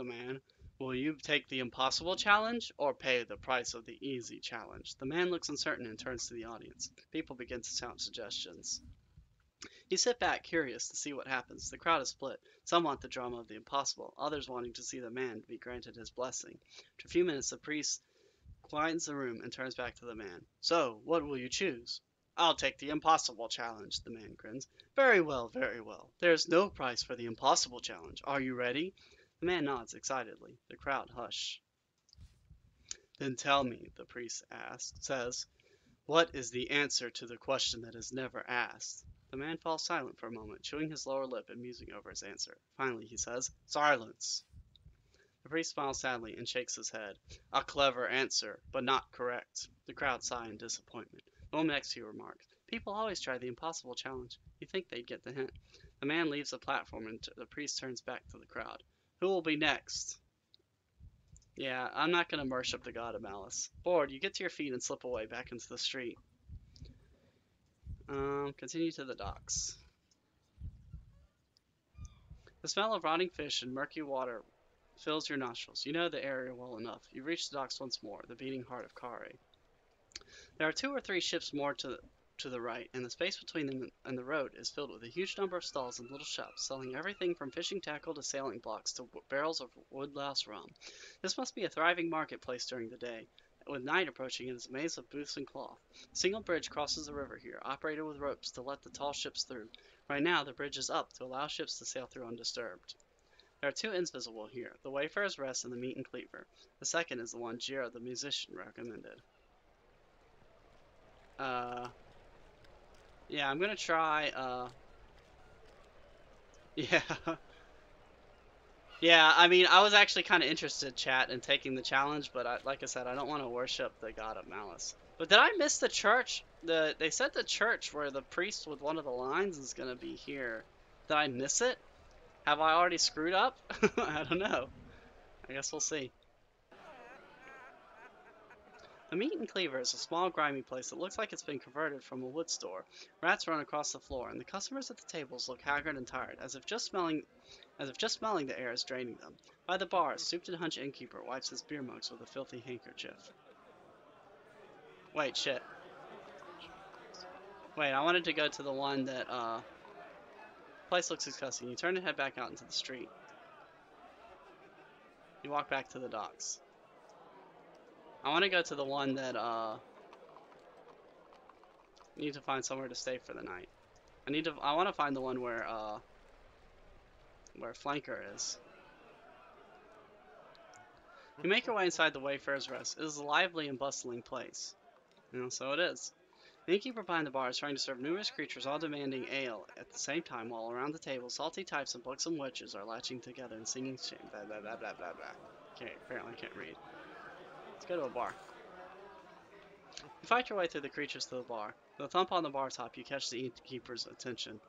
man. Will you take the impossible challenge or pay the price of the easy challenge? The man looks uncertain and turns to the audience. People begin to shout suggestions. You sit back, curious to see what happens. The crowd is split. Some want the drama of the impossible, others wanting to see the man be granted his blessing. After a few minutes, the priest quietens the room and turns back to the man. So, what will you choose? I'll take the impossible challenge, the man grins. Very well, very well. There is no price for the impossible challenge. Are you ready? The man nods excitedly. The crowd hush. Then tell me, the priest says, what is the answer to the question that is never asked? The man falls silent for a moment, chewing his lower lip and musing over his answer. Finally, he says, Silence. The priest smiles sadly and shakes his head. A clever answer, but not correct. The crowd sigh in disappointment. The woman next to you remarks, People always try the impossible challenge. You think they'd get the hint. The man leaves the platform and the priest turns back to the crowd. Who will be next? Yeah, I'm not going to worship the god of malice. Bored, you get to your feet and slip away back into the street. Continue to the docks. The smell of rotting fish and murky water fills your nostrils. You know the area well enough. You reach the docks once more, the beating heart of Khare. There are 2 or 3 ships more to the right, and the space between them and the road is filled with a huge number of stalls and little shops, selling everything from fishing tackle to sailing blocks to barrels of woodlouse rum. This must be a thriving marketplace during the day. With night approaching, it is a maze of booths and cloth. A single bridge crosses the river here, operated with ropes to let the tall ships through. Right now, the bridge is up to allow ships to sail through undisturbed. There are 2 inns visible here, the Wayfarer's Rest and the Meat and Cleaver. The second is the one Jira, the musician, recommended. Yeah, I'm gonna try, yeah. Yeah, I mean, I was actually kind of interested, chat, in taking the challenge, but like I said, I don't want to worship the god of malice. But did I miss the church? They said the church where the priest with one of the lines is gonna be here. Did I miss it? Have I already screwed up? I don't know. I guess we'll see. The Meat and Cleaver is a small, grimy place that looks like it's been converted from a wood store. Rats run across the floor, and the customers at the tables look haggard and tired, as if just smelling the air is draining them. By the bar, a stooped and hunched innkeeper wipes his beer mugs with a filthy handkerchief. Wait, shit. Wait, I wanted to go to the one that, place looks disgusting. You turn and head back out into the street. You walk back to the docks. I want to go to the one that, you need to find somewhere to stay for the night. I want to find the one where Flanker is. You make your way inside the Wayfarer's Rest. It is a lively and bustling place. So it is. The innkeeper behind the bar is trying to serve numerous creatures, all demanding ale at the same time, while around the table, salty types and buxom witches are latching together and singing blah blah blah blah blah blah. Okay, apparently I can't read. Let's go to a bar. You fight your way through the creatures to the bar. With a thump on the bar top, you catch the innkeeper's attention.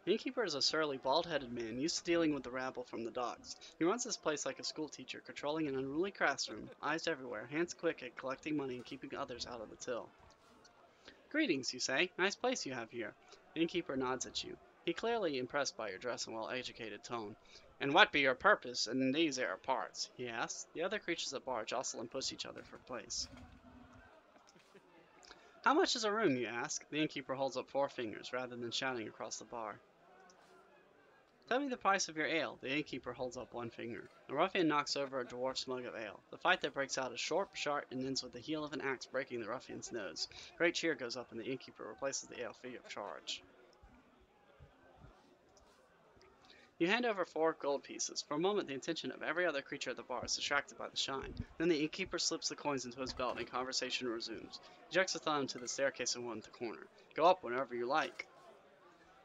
The innkeeper is a surly, bald-headed man used to dealing with the rabble from the docks. He runs this place like a schoolteacher, controlling an unruly classroom, eyes everywhere, hands quick at collecting money and keeping others out of the till. Greetings, you say. Nice place you have here. The innkeeper nods at you. He clearly impressed by your dress and well-educated tone. And what be your purpose in these air parts? He asks. The other creatures at bar jostle and push each other for place. How much is a room, you ask? The innkeeper holds up 4 fingers, rather than shouting across the bar. Tell me the price of your ale. The innkeeper holds up 1 finger. The ruffian knocks over a dwarf's mug of ale. The fight that breaks out is short, sharp, and ends with the heel of an axe breaking the ruffian's nose. Great cheer goes up and the innkeeper replaces the ale free of charge. You hand over 4 gold pieces. For a moment, the attention of every other creature at the bar is distracted by the shine. Then the innkeeper slips the coins into his belt and conversation resumes. He jerks a thumb to the staircase in one corner. Go up whenever you like.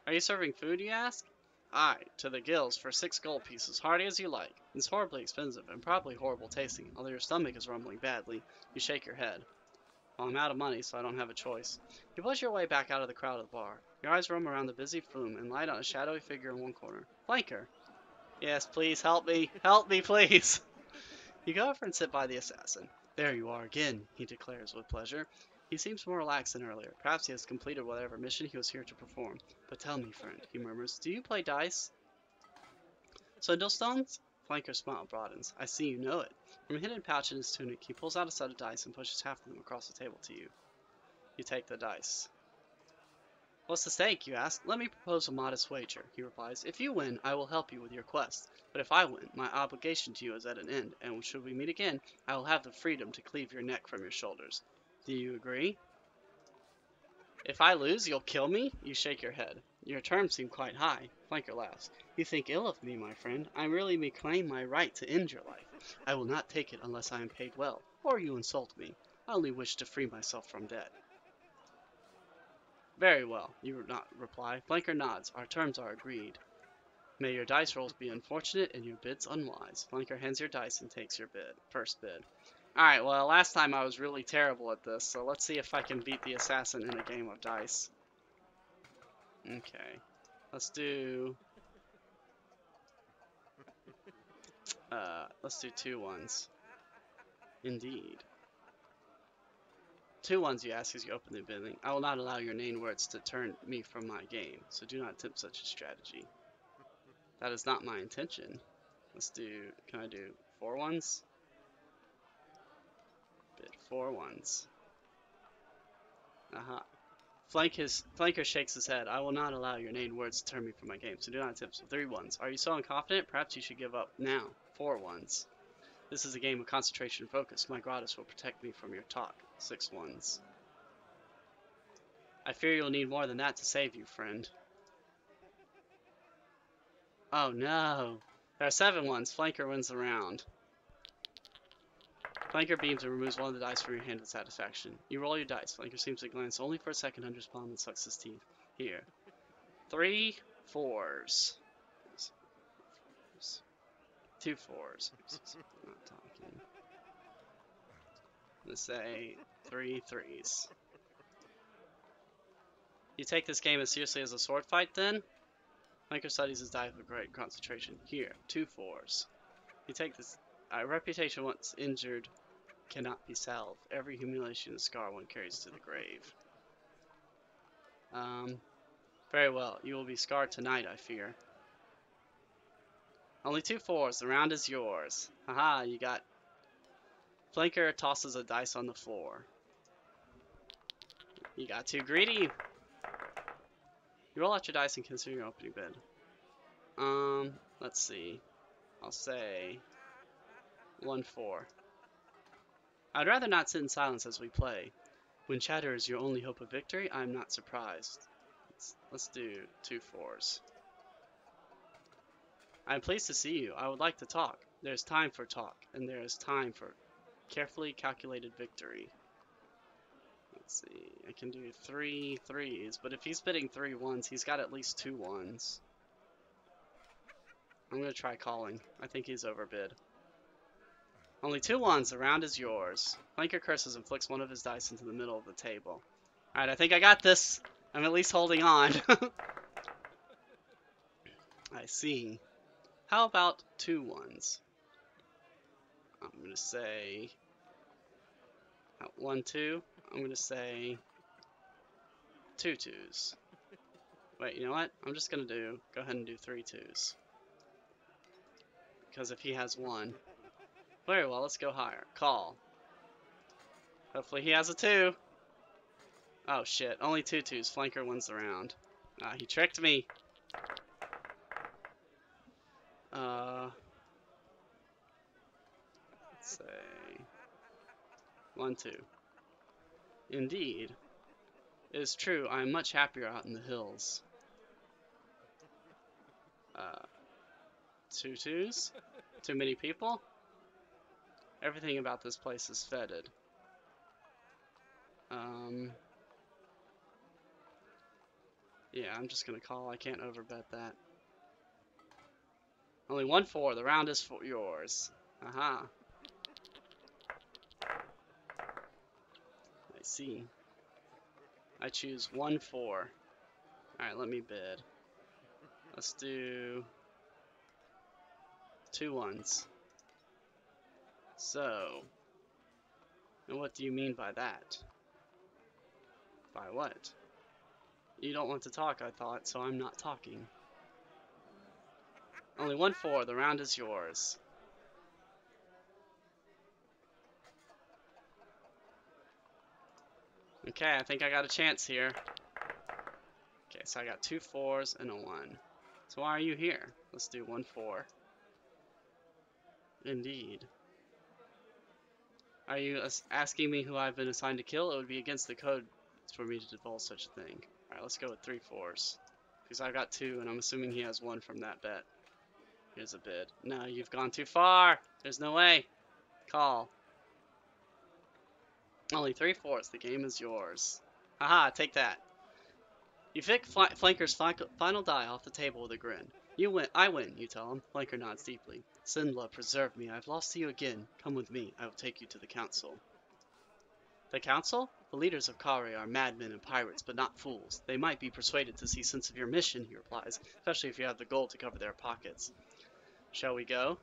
Are you serving food, you ask? Aye, to the gills for 6 gold pieces, hearty as you like. It's horribly expensive and probably horrible tasting. Although your stomach is rumbling badly, you shake your head. Well, I'm out of money, so I don't have a choice. You push your way back out of the crowd of the bar. Your eyes roam around the busy flume and light on a shadowy figure in one corner. Flanker. Yes, please, help me. Help me, please. You go over and sit by the assassin. There you are again, he declares with pleasure. He seems more relaxed than earlier. Perhaps he has completed whatever mission he was here to perform. But tell me, friend, he murmurs, do you play dice? Swindlestones? Flanker's smile broadens. I see you know it. From a hidden pouch in his tunic, he pulls out a set of dice and pushes half of them across the table to you. You take the dice. What's the stake, you ask? Let me propose a modest wager, he replies. If you win, I will help you with your quest. But if I win, my obligation to you is at an end, and should we meet again, I will have the freedom to cleave your neck from your shoulders. Do you agree? If I lose, you'll kill me? You shake your head. Your terms seem quite high. Flanker laughs. You think ill of me, my friend. I merely may claim my right to end your life. I will not take it unless I am paid well, or you insult me. I only wish to free myself from debt. Very well, you not reply. Flanker nods. Our terms are agreed. May your dice rolls be unfortunate and your bids unwise. Flanker hands your dice and takes your bid. First bid. Alright, well, last time I was really terrible at this, so let's see if I can beat the assassin in a game of dice. Okay. Let's do 2 ones. Indeed. 2 ones, you ask as you open the bidding. I will not allow your inane words to turn me from my game, so do not attempt such a strategy. That is not my intention. Can I do 4 ones? Bid 4 ones. Aha. Flanker shakes his head. I will not allow your inane words to turn me from my game, so do not attempt. So 3 ones. Are you so unconfident? Perhaps you should give up now. 4 ones. This is a game of concentration and focus. My Gratis will protect me from your talk. 6 ones. I fear you'll need more than that to save you, friend. Oh no. There are 7 ones. Flanker wins the round. Flanker beams and removes one of the dice from your hand with satisfaction. You roll your dice. Flanker seems to glance only for a second under his palm and sucks his teeth. Here. 3 4s. 2 4s. I'm not talking. Let's say 3 3s. You take this game as seriously as a sword fight then? Flanker studies his dice with great concentration. Here. 2 4s. You take this. Reputation once injured cannot be salved. Every humiliation and scar one carries to the grave. Very well. You will be scarred tonight, I fear. Only 2 4s. The round is yours. Haha, you got... Flanker tosses a dice on the floor. You got too greedy. You roll out your dice and consider your opening bid. Let's see. I'll say 1 4. I'd rather not sit in silence as we play. When chatter is your only hope of victory, I am not surprised. Let's do 2 4s. I am pleased to see you. I would like to talk. There is time for talk, and there is time for carefully calculated victory. Let's see. I can do 3 3s, but if he's bidding 3 1s, he's got at least 2 1s. I'm going to try calling. I think he's overbid. Only 2 ones. The round is yours. Flanker curses and flicks one of his dice into the middle of the table. Alright, I think I got this. I'm at least holding on. I see. How about 2 ones? I'm going to say 1, 2. I'm going to say 2 2s. Wait, you know what? I'm just going to go ahead and do 3 2s. Because if he has 1. Very well, let's go higher. Call. Hopefully he has a 2. Oh shit, only 2 2s. Flanker wins the round. He tricked me. Let's say 1 2. Indeed. It is true, I am much happier out in the hills. 2 2s? Too many people? Everything about this place is fetid. Yeah, I'm just gonna call. I can't overbet that. Only 1 4. The round is for yours. Aha. I see. I choose 1 4. Alright, let me bid. Let's do 2 1s. So, and what do you mean by that? By what? You don't want to talk, I thought, so I'm not talking. Only 1 4. The round is yours. Okay, I think I got a chance here. Okay, so I got 2 4s and a 1. So why are you here? Let's do 1 4. Indeed. Are you asking me who I've been assigned to kill? It would be against the code for me to divulge such a thing. Alright, let's go with 3 4s. Because I've got 2, and I'm assuming he has 1 from that bet. Here's a bid. No, you've gone too far! There's no way! Call. Only 3 4s. The game is yours. Haha, take that. You pick Flanker's final die off the table with a grin. You win. I win, you tell him. Flanker nods deeply. Sinla, preserve me. I've lost to you again. Come with me. I will take you to the council. The council? The leaders of Khare are madmen and pirates, but not fools. They might be persuaded to see sense of your mission, he replies, especially if you have the gold to cover their pockets. Shall we go?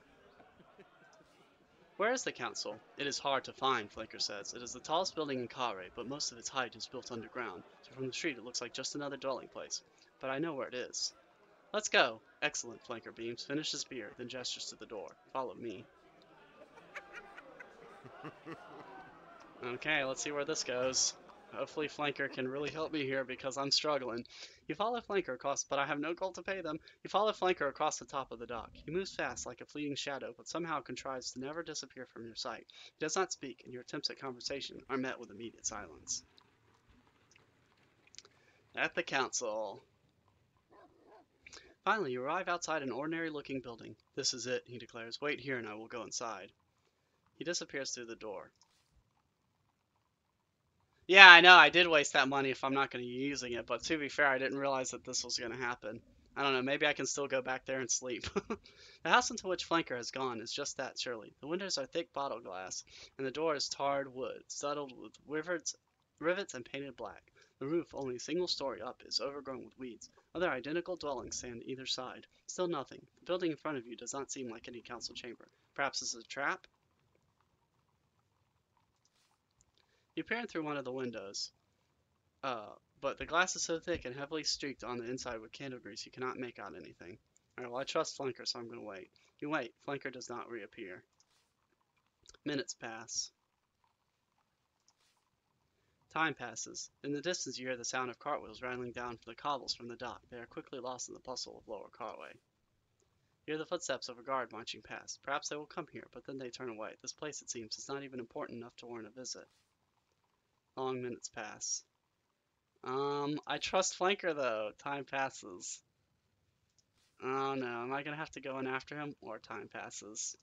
Where is the council? It is hard to find, Flanker says. It is the tallest building in Khare, but most of its height is built underground, so from the street it looks like just another dwelling place. But I know where it is. Let's go. Excellent, Flanker beams, finishes his beer, then gestures to the door. Follow me. Okay, let's see where this goes. Hopefully Flanker can really help me here because I'm struggling. You follow Flanker across, but I have no gold to pay them. You follow Flanker across the top of the dock. He moves fast like a fleeting shadow, but somehow contrives to never disappear from your sight. He does not speak, and your attempts at conversation are met with immediate silence. At the council. Finally, you arrive outside an ordinary-looking building. This is it, he declares. Wait here and I will go inside. He disappears through the door. Yeah, I know, I did waste that money if I'm not going to be using it, but to be fair, I didn't realize that this was going to happen. I don't know, maybe I can still go back there and sleep. The house into which Flanker has gone is just that, surely. The windows are thick bottle glass, and the door is tarred wood, studded with rivets and painted black. The roof, only a single story up, is overgrown with weeds. Other identical dwellings stand either side. Still nothing. The building in front of you does not seem like any council chamber. Perhaps this is a trap? You peer in through one of the windows. But the glass is so thick and heavily streaked on the inside with candle grease you cannot make out anything. Alright, well I trust Flanker, so I'm going to wait. You wait. Flanker does not reappear. Minutes pass. Time passes. In the distance you hear the sound of cartwheels rattling down the cobbles from the dock. They are quickly lost in the bustle of Lower Carway. You hear the footsteps of a guard marching past. Perhaps they will come here, but then they turn away. This place, it seems, is not even important enough to warrant a visit. Long minutes pass. I trust Flanker though. Time passes. Oh no, am I gonna have to go in after him? Or time passes.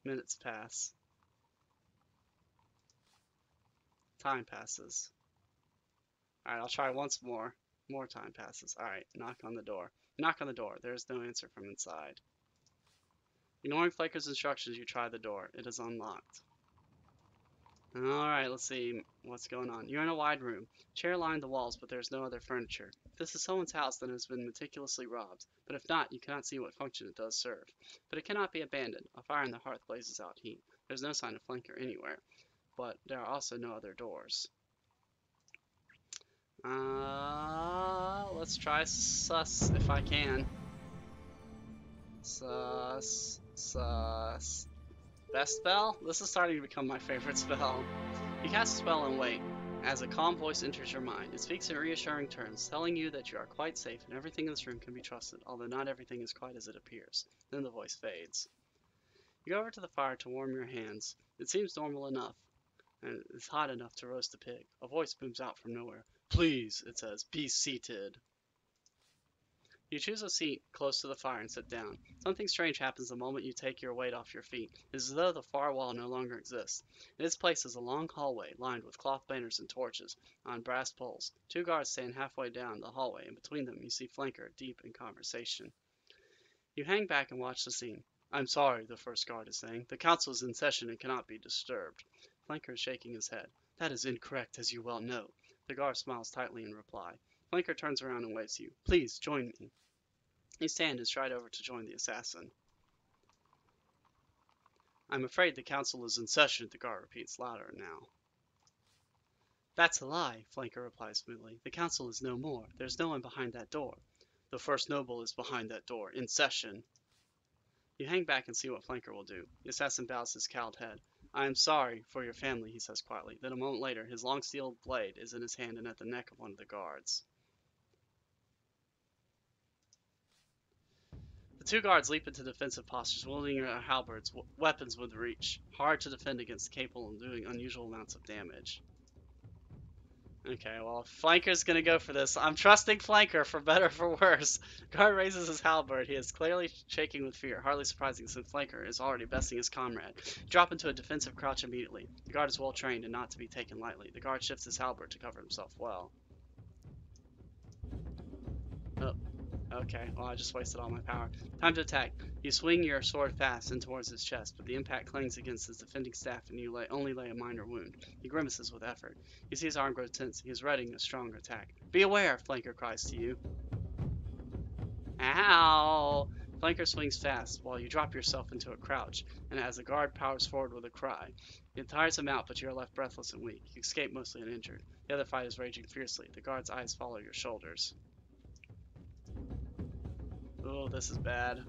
Minutes pass. Time passes. Alright, I'll try once more. More time passes. Alright, knock on the door. Knock on the door. There is no answer from inside. Ignoring Flaker's instructions, you try the door. It is unlocked. Alright, let's see what's going on. You're in a wide room. Chair lined the walls, but there's no other furniture. If this is someone's house, then it has been meticulously robbed. But if not, you cannot see what function it does serve. But it cannot be abandoned. A fire in the hearth blazes out heat. There's no sign of Flanker anywhere. But there are also no other doors. Let's try sus if I can. Sus. Best spell? This is starting to become my favorite spell. You cast a spell and wait, as a calm voice enters your mind. It speaks in reassuring terms, telling you that you are quite safe and everything in this room can be trusted, although not everything is quite as it appears. Then the voice fades. You go over to the fire to warm your hands. It seems normal enough, and it's hot enough to roast a pig. A voice booms out from nowhere. Please, it says, be seated. You choose a seat close to the fire and sit down. Something strange happens the moment you take your weight off your feet. It is as though the far wall no longer exists. In its place is a long hallway lined with cloth banners and torches on brass poles. Two guards stand halfway down the hallway, and between them you see Flanker deep in conversation. You hang back and watch the scene. I'm sorry, the first guard is saying. The council is in session and cannot be disturbed. Flanker is shaking his head. That is incorrect, as you well know. The guard smiles tightly in reply. Flanker turns around and waves to you. Please, join me. You stand and stride over to join the assassin. I'm afraid the council is in session, the guard repeats louder now. That's a lie, Flanker replies smoothly. The council is no more. There's no one behind that door. The first noble is behind that door, in session. You hang back and see what Flanker will do. The assassin bows his cowled head. I am sorry for your family, he says quietly. Then a moment later, his long steel blade is in his hand and at the neck of one of the guards. The two guards leap into defensive postures, wielding their halberds, weapons with reach, hard to defend against, capable of doing unusual amounts of damage. Okay, well, Flanker's gonna go for this. I'm trusting Flanker, for better or for worse. Guard raises his halberd. He is clearly shaking with fear, hardly surprising since Flanker is already besting his comrade. Drop into a defensive crouch immediately. The guard is well trained and not to be taken lightly. The guard shifts his halberd to cover himself well. Oh. Okay, well, I just wasted all my power. Time to attack. You swing your sword fast in towards his chest, but the impact clings against his defending staff and you only lay a minor wound. He grimaces with effort. You see his arm grow tense. He is readying a strong attack. Be aware, Flanker cries to you. Ow! Flanker swings fast while you drop yourself into a crouch, and as the guard powers forward with a cry. It tires him out, but you are left breathless and weak. You escape mostly uninjured. The other fight is raging fiercely. The guard's eyes follow your shoulders. Oh, this is bad.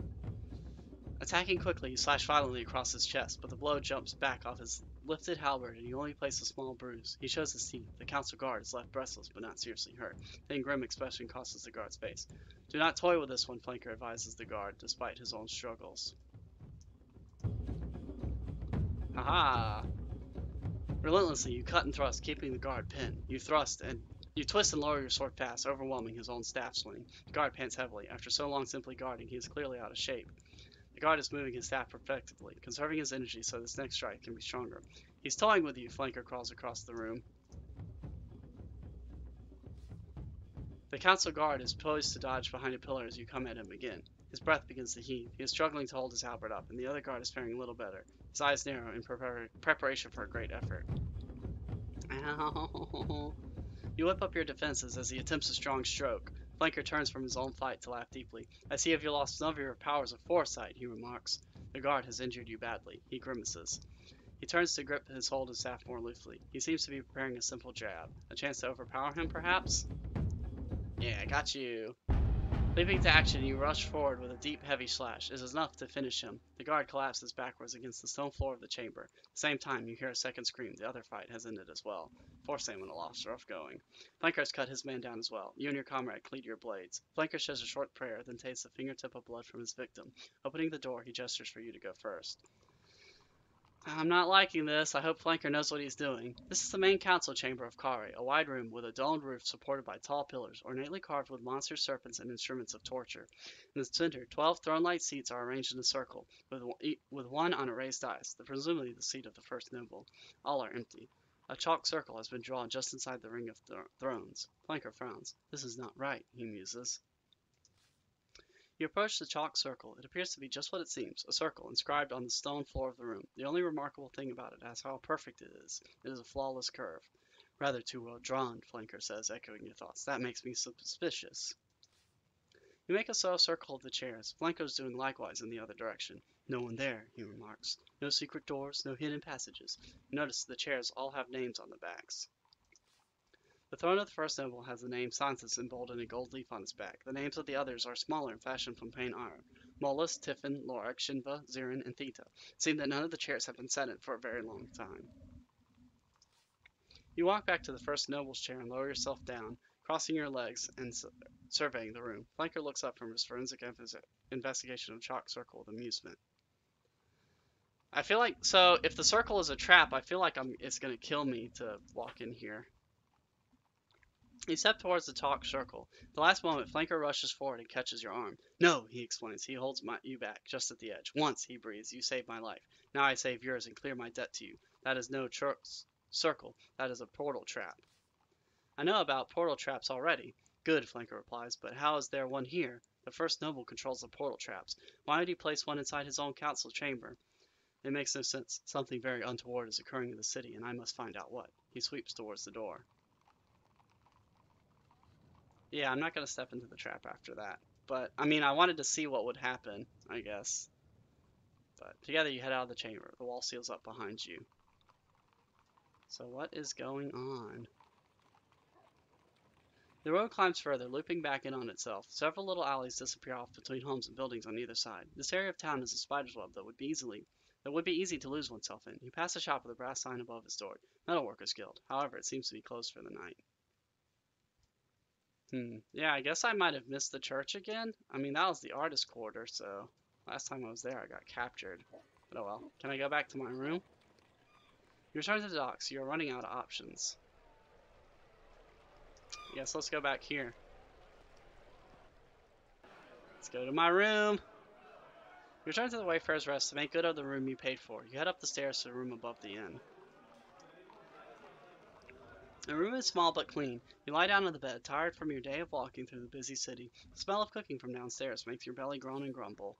Attacking quickly, you slash violently across his chest, but the blow jumps back off his lifted halberd and you only place a small bruise. He shows his teeth. The council guard is left breathless but not seriously hurt. Then grim expression crosses the guard's face. Do not toy with this one, Flanker advises the guard, despite his own struggles. Haha! Relentlessly, you cut and thrust, keeping the guard pinned. You twist and lower your sword fast, overwhelming his own staff swing. The guard pants heavily. After so long simply guarding, he is clearly out of shape. The guard is moving his staff perfectly, conserving his energy so this next strike can be stronger. He's toying with you, Flanker crawls across the room. The council guard is poised to dodge behind a pillar as you come at him again. His breath begins to heave. He is struggling to hold his halberd up, and the other guard is faring a little better. His eyes narrow in preparation for a great effort. Ow. You whip up your defenses as he attempts a strong stroke. Flanker turns from his own fight to laugh deeply. I see you lost some of your powers of foresight, he remarks. The guard has injured you badly. He grimaces. He turns to grip his hold of staff more loosely. He seems to be preparing a simple jab. A chance to overpower him, perhaps? Yeah, I got you. Leaping to action, you rush forward with a deep, heavy slash. It is enough to finish him. The guard collapses backwards against the stone floor of the chamber. At the same time, you hear a second scream. The other fight has ended as well. Poor Samuel lost. Rough going. Flanker has cut his man down as well. You and your comrade cleat your blades. Flanker says a short prayer, then tastes a fingertip of blood from his victim. Opening the door, he gestures for you to go first. I'm not liking this. I hope Flanker knows what he's doing. This is the main council chamber of Khare, a wide room with a domed roof supported by tall pillars, ornately carved with monster serpents and instruments of torture. In the center, 12 throne-like seats are arranged in a circle, with one on a raised dais, presumably the seat of the first noble. All are empty. A chalk circle has been drawn just inside the ring of thrones. Flanker frowns. This is not right, he muses. You approach the chalk circle. It appears to be just what it seems, a circle inscribed on the stone floor of the room. The only remarkable thing about it is how perfect it is. It is a flawless curve. Rather too well drawn, Flanker says, echoing your thoughts. That makes me suspicious. You make a circle of the chairs. Flanker's doing likewise in the other direction. No one there, he remarks. No secret doors, no hidden passages. You notice the chairs all have names on the backs. The throne of the first noble has the name Sansa embolded in a gold leaf on its back. The names of the others are smaller and fashioned from plain iron. Mollis, Tiffin, Lorik, Shinva, Zirin, and Theta. It seems that none of the chairs have been sat in for a very long time. You walk back to the first noble's chair and lower yourself down, crossing your legs and surveying the room. Flanker looks up from his forensic investigation of chalk circle with amusement. I feel like, so if the circle is a trap, I feel like it's going to kill me to walk in here. You step towards the chalk circle. At the last moment, Flanker rushes forward and catches your arm. No, he explains. He holds you back, just at the edge. Once, he breathes, you saved my life. Now I save yours and clear my debt to you. That is no circle. That is a portal trap. I know about portal traps already. Good, Flanker replies, but how is there one here? The first noble controls the portal traps. Why would he place one inside his own council chamber? It makes no sense. Something very untoward is occurring in the city, and I must find out what. He sweeps towards the door. Yeah, I'm not going to step into the trap after that. But, I mean, I wanted to see what would happen, I guess. But together you head out of the chamber. The wall seals up behind you. So what is going on? The road climbs further, looping back in on itself. Several little alleys disappear off between homes and buildings on either side. This area of town is a spider's web that would be easy to lose oneself in. You pass a shop with a brass sign above its door. Metalworkers Guild. However, it seems to be closed for the night. Yeah, I guess I might have missed the church again. I mean, that was the artist quarter, so last time I was there I got captured. But oh well. Can I go back to my room? You return to the docks. You're running out of options. Yes, let's go back here. Let's go to my room. You return to the Wayfarer's Rest to make good of the room you paid for. You head up the stairs to the room above the inn. The room is small but clean. You lie down on the bed, tired from your day of walking through the busy city. The smell of cooking from downstairs makes your belly groan and grumble.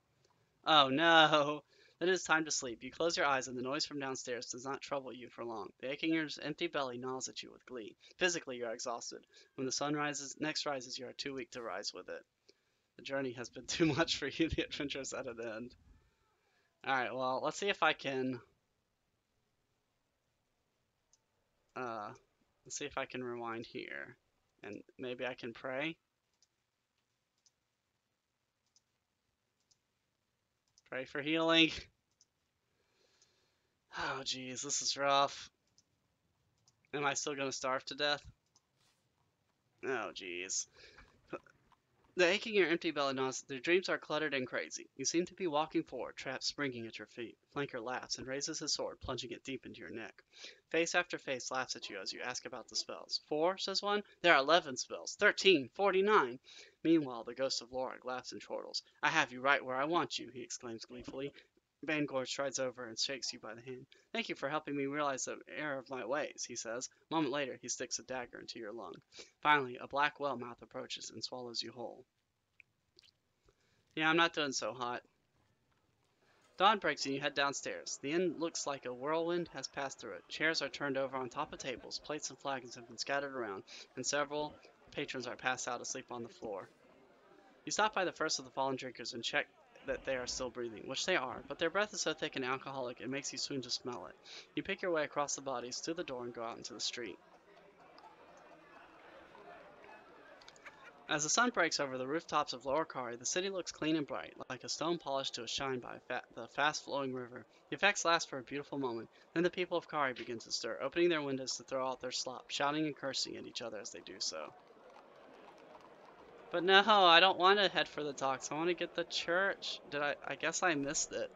Oh no! Then it is time to sleep. You close your eyes and the noise from downstairs does not trouble you for long. The aching in your empty belly gnaws at you with glee. Physically, you are exhausted. When the sun next rises, you are too weak to rise with it. The journey has been too much for you. The adventure is at an end. Alright, well, let's see if I can... let's see if I can rewind here. And maybe I can pray? Pray for healing. Oh, geez, this is rough. Am I still gonna starve to death? Oh, geez. The aching in your empty belly gnaws. Their dreams are cluttered and crazy. You seem to be walking forward, traps springing at your feet. Flanker laughs and raises his sword, plunging it deep into your neck. Face after face laughs at you as you ask about the spells. 4, says one. There are 11 spells. 13, 49. Meanwhile, the ghost of Lorik laughs and chortles. I have you right where I want you, he exclaims gleefully. Bangor strides over and shakes you by the hand. Thank you for helping me realize the error of my ways, he says. A moment later, he sticks a dagger into your lung. Finally, a black well mouth approaches and swallows you whole. Yeah, I'm not doing so hot. Dawn breaks and you head downstairs. The inn looks like a whirlwind has passed through it. Chairs are turned over on top of tables, plates and flagons have been scattered around, and several patrons are passed out asleep on the floor. You stop by the first of the fallen drinkers and check that they are still breathing, which they are, but their breath is so thick and alcoholic it makes you swoon to smell it. You pick your way across the bodies to the door and go out into the street. As the sun breaks over the rooftops of Lower Khare, the city looks clean and bright, like a stone polished to a shine by the fast-flowing river. The effects last for a beautiful moment, then the people of Khare begin to stir, opening their windows to throw out their slop, shouting and cursing at each other as they do so. But no, I don't want to head for the docks. I want to get the church. I guess I missed it.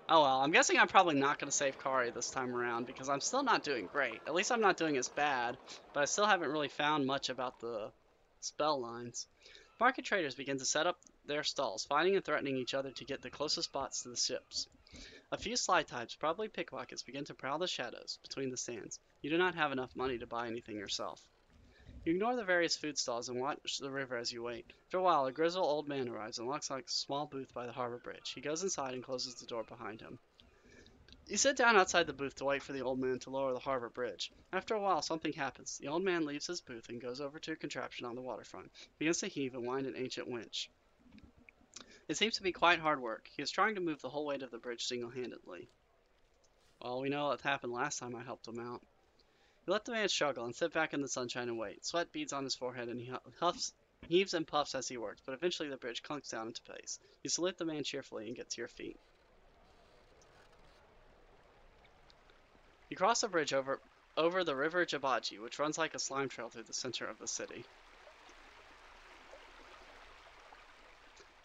Oh well, I'm guessing I'm probably not going to save Khare this time around because I'm still not doing great. At least I'm not doing as bad, but I still haven't really found much about the spell lines. Market traders begin to set up their stalls, fighting and threatening each other to get the closest spots to the ships. A few sly types, probably pickpockets, begin to prowl the shadows between the stands. You do not have enough money to buy anything yourself. You ignore the various food stalls and watch the river as you wait. After a while, a grizzled old man arrives and walks like a small booth by the harbor bridge. He goes inside and closes the door behind him. You sit down outside the booth to wait for the old man to lower the harbor bridge. After a while, something happens. The old man leaves his booth and goes over to a contraption on the waterfront. He begins to heave and wind an ancient winch. It seems to be quite hard work. He is trying to move the whole weight of the bridge single-handedly. Well, we know what happened last time I helped him out. You let the man struggle and sit back in the sunshine and wait. Sweat beads on his forehead and he heaves and puffs as he works, but eventually the bridge clunks down into place. You salute the man cheerfully and get to your feet. You cross the bridge over the river Jabaji, which runs like a slime trail through the center of the city.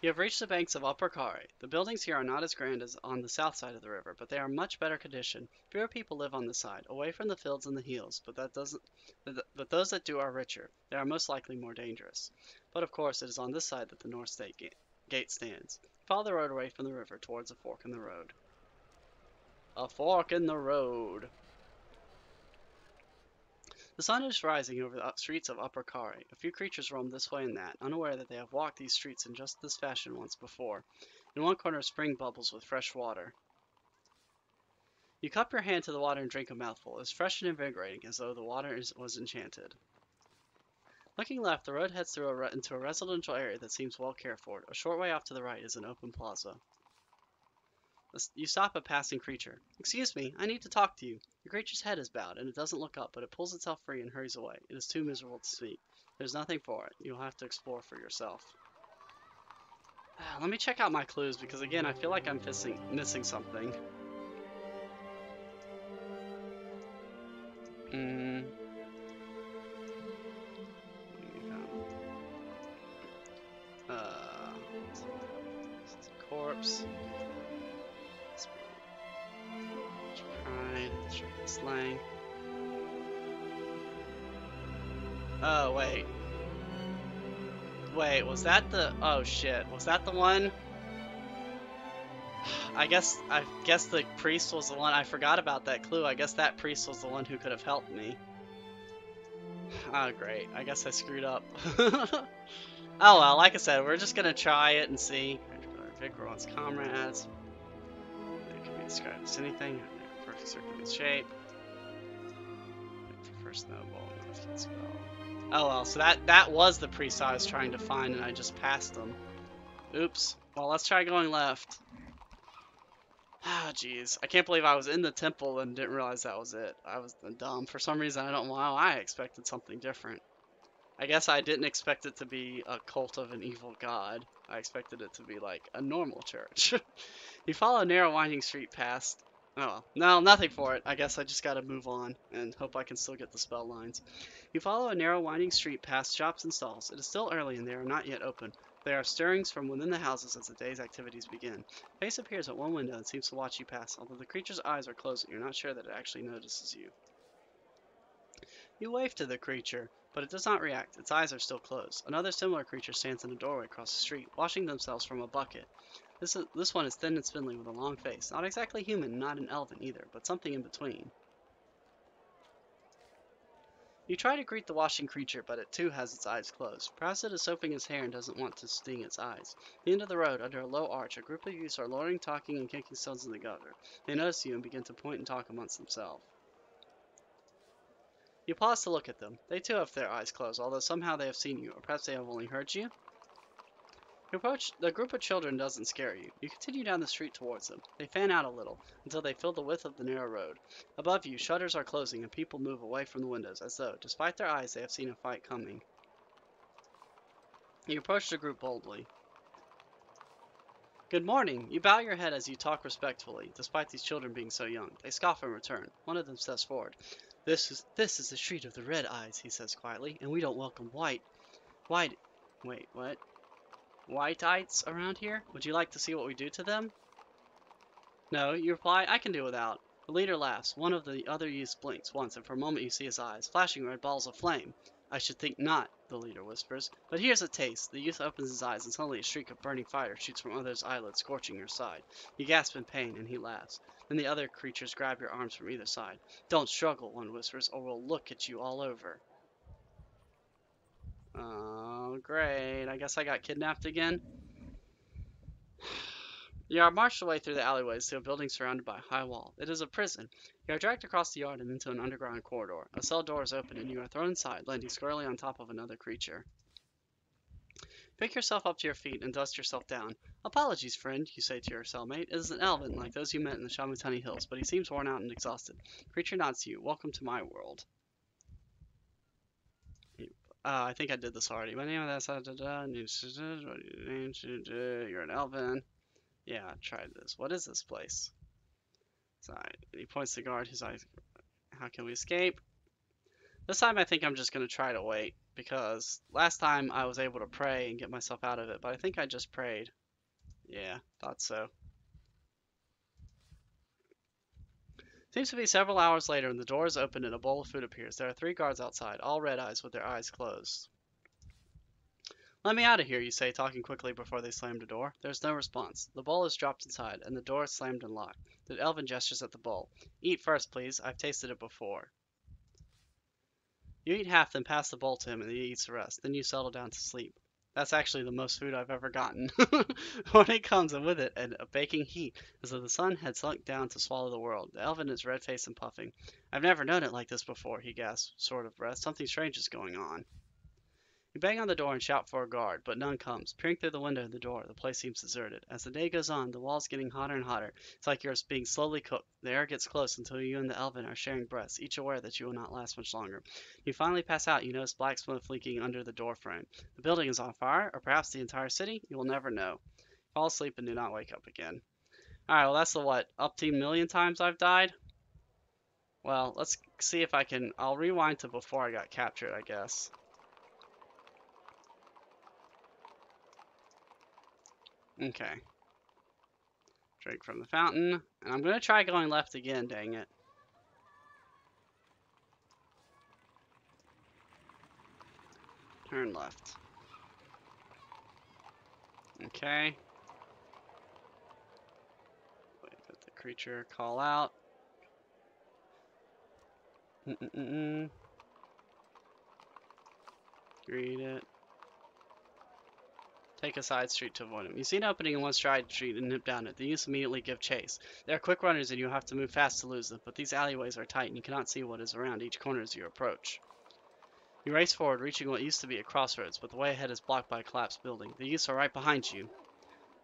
You have reached the banks of Upper Khare. The buildings here are not as grand as on the south side of the river, but they are much better condition. Fewer people live on this side, away from the fields and the hills, but those that do are richer. They are most likely more dangerous. But of course, it is on this side that the North State Gate stands. Follow the road away from the river towards a fork in the road. A fork in the road. The sun is rising over the streets of Upper Khare. A few creatures roam this way and that, unaware that they have walked these streets in just this fashion once before. In one corner, a spring bubbles with fresh water. You cup your hand to the water and drink a mouthful. It is fresh and invigorating, as though the water was enchanted. Looking left, the road heads through into a residential area that seems well cared for. A short way off to the right is an open plaza. You stop a passing creature. Excuse me, I need to talk to you. The creature's head is bowed, and it doesn't look up, but it pulls itself free and hurries away. It is too miserable to speak. There's nothing for it. You'll have to explore for yourself. Let me check out my clues, because again, I feel like I'm missing something. Corpse. Pride. Slang. Oh, wait. Wait, was that the... Oh, shit. Was that the one? I guess the priest was the one. I forgot about that clue. I guess that priest was the one who could have helped me. Oh, great. I guess I screwed up. Oh, well, like I said, we're just gonna try it and see. Vicar wants comrades. It can be described as anything. Perfect circular shape. First snowball. Oh well, so that was the priest I was trying to find, and I just passed them. Oops. Well, let's try going left. Ah, jeez. I can't believe I was in the temple and didn't realize that was it. I was dumb. For some reason, I don't know why I expected something different. I guess I didn't expect it to be a cult of an evil god. I expected it to be like a normal church. You follow a narrow winding street past... Oh well. No, nothing for it. I guess I just gotta move on and hope I can still get the spell lines. You follow a narrow winding street past shops and stalls. It is still early and they are not yet open. There are stirrings from within the houses as the day's activities begin. A face appears at one window and seems to watch you pass. Although the creature's eyes are closed, you're not sure that it actually notices you. You wave to the creature, but it does not react. Its eyes are still closed. Another similar creature stands in a doorway across the street, washing themselves from a bucket. This one is thin and spindly with a long face. Not exactly human, not an elven either, but something in between. You try to greet the washing creature, but it too has its eyes closed. Perhaps it is soaping its hair and doesn't want to sting its eyes. At the end of the road, under a low arch, a group of youths are lowering, talking, and kicking stones in the gutter. They notice you and begin to point and talk amongst themselves. You pause to look at them. They too have their eyes closed, although somehow they have seen you, or perhaps they have only heard you. You approach the group of children doesn't scare you. You continue down the street towards them. They fan out a little, until they fill the width of the narrow road. Above you, shutters are closing and people move away from the windows, as though, despite their eyes, they have seen a fight coming. You approach the group boldly. Good morning! You bow your head as you talk respectfully, despite these children being so young. They scoff in return. One of them steps forward. This is the street of the Red Eyes, he says quietly, and we don't welcome wait, what? White-eyes around here? Would you like to see what we do to them? No, you reply, I can do without. The leader laughs. One of the other youths blinks once, and for a moment you see his eyes, flashing red balls of flame. I should think not, the leader whispers. But here's a taste. The youth opens his eyes, and suddenly a streak of burning fire shoots from under his eyelids, scorching your side. You gasp in pain, and he laughs. Then the other creatures grab your arms from either side. Don't struggle, one whispers, or we'll look at you all over. Great. I guess I got kidnapped again. You are marched away through the alleyways to a building surrounded by a high wall. It is a prison. You are dragged across the yard and into an underground corridor. A cell door is open and you are thrown inside, landing squarely on top of another creature. Pick yourself up to your feet and dust yourself down. Apologies, friend, you say to your cellmate. It is an elven, like those you met in the Shamatani Hills, but he seems worn out and exhausted. Creature nods to you. Welcome to my world. I think I did this already. My name is you're an elven. Yeah, I tried this. What is this place? Sorry. And he points to the guard. He's like, how can we escape? This time I think I'm just going to try to wait, because last time I was able to pray and get myself out of it, but I think I just prayed. Yeah, thought so. Seems to be several hours later and the door is open and a bowl of food appears. There are 3 guards outside, all red eyes with their eyes closed. Let me out of here, you say, talking quickly before they slam the door. There's no response. The bowl is dropped inside, and the door is slammed and locked. The elven gestures at the bowl. Eat first, please. I've tasted it before. You eat half, then pass the bowl to him, and he eats the rest. Then you settle down to sleep. That's actually the most food I've ever gotten. When it comes, and with it, a baking heat, as though the sun had sunk down to swallow the world. The elven is red-faced and puffing. I've never known it like this before, he gasps, short of breath. Something strange is going on. You bang on the door and shout for a guard, but none comes. Peering through the window of the door, the place seems deserted. As the day goes on, the wall's getting hotter and hotter. It's like you're being slowly cooked. The air gets close until you and the elven are sharing breaths, each aware that you will not last much longer. You finally pass out. You notice black smoke leaking under the door frame. The building is on fire, or perhaps the entire city. You will never know. Fall asleep and do not wake up again. Alright, well that's the what? Up to a million times I've died? Well, let's see if I can... I'll rewind to before I got captured, I guess. Okay. Drink from the fountain. And I'm going to try going left again, dang it. Turn left. Okay. Wait, let the creature call out. Read it. Take a side street to avoid him. You see an opening in one side street and nip down it. The youths immediately give chase. They are quick runners and you have to move fast to lose them, but these alleyways are tight and you cannot see what is around each corner as you approach. You race forward, reaching what used to be a crossroads, but the way ahead is blocked by a collapsed building. The youths are right behind you.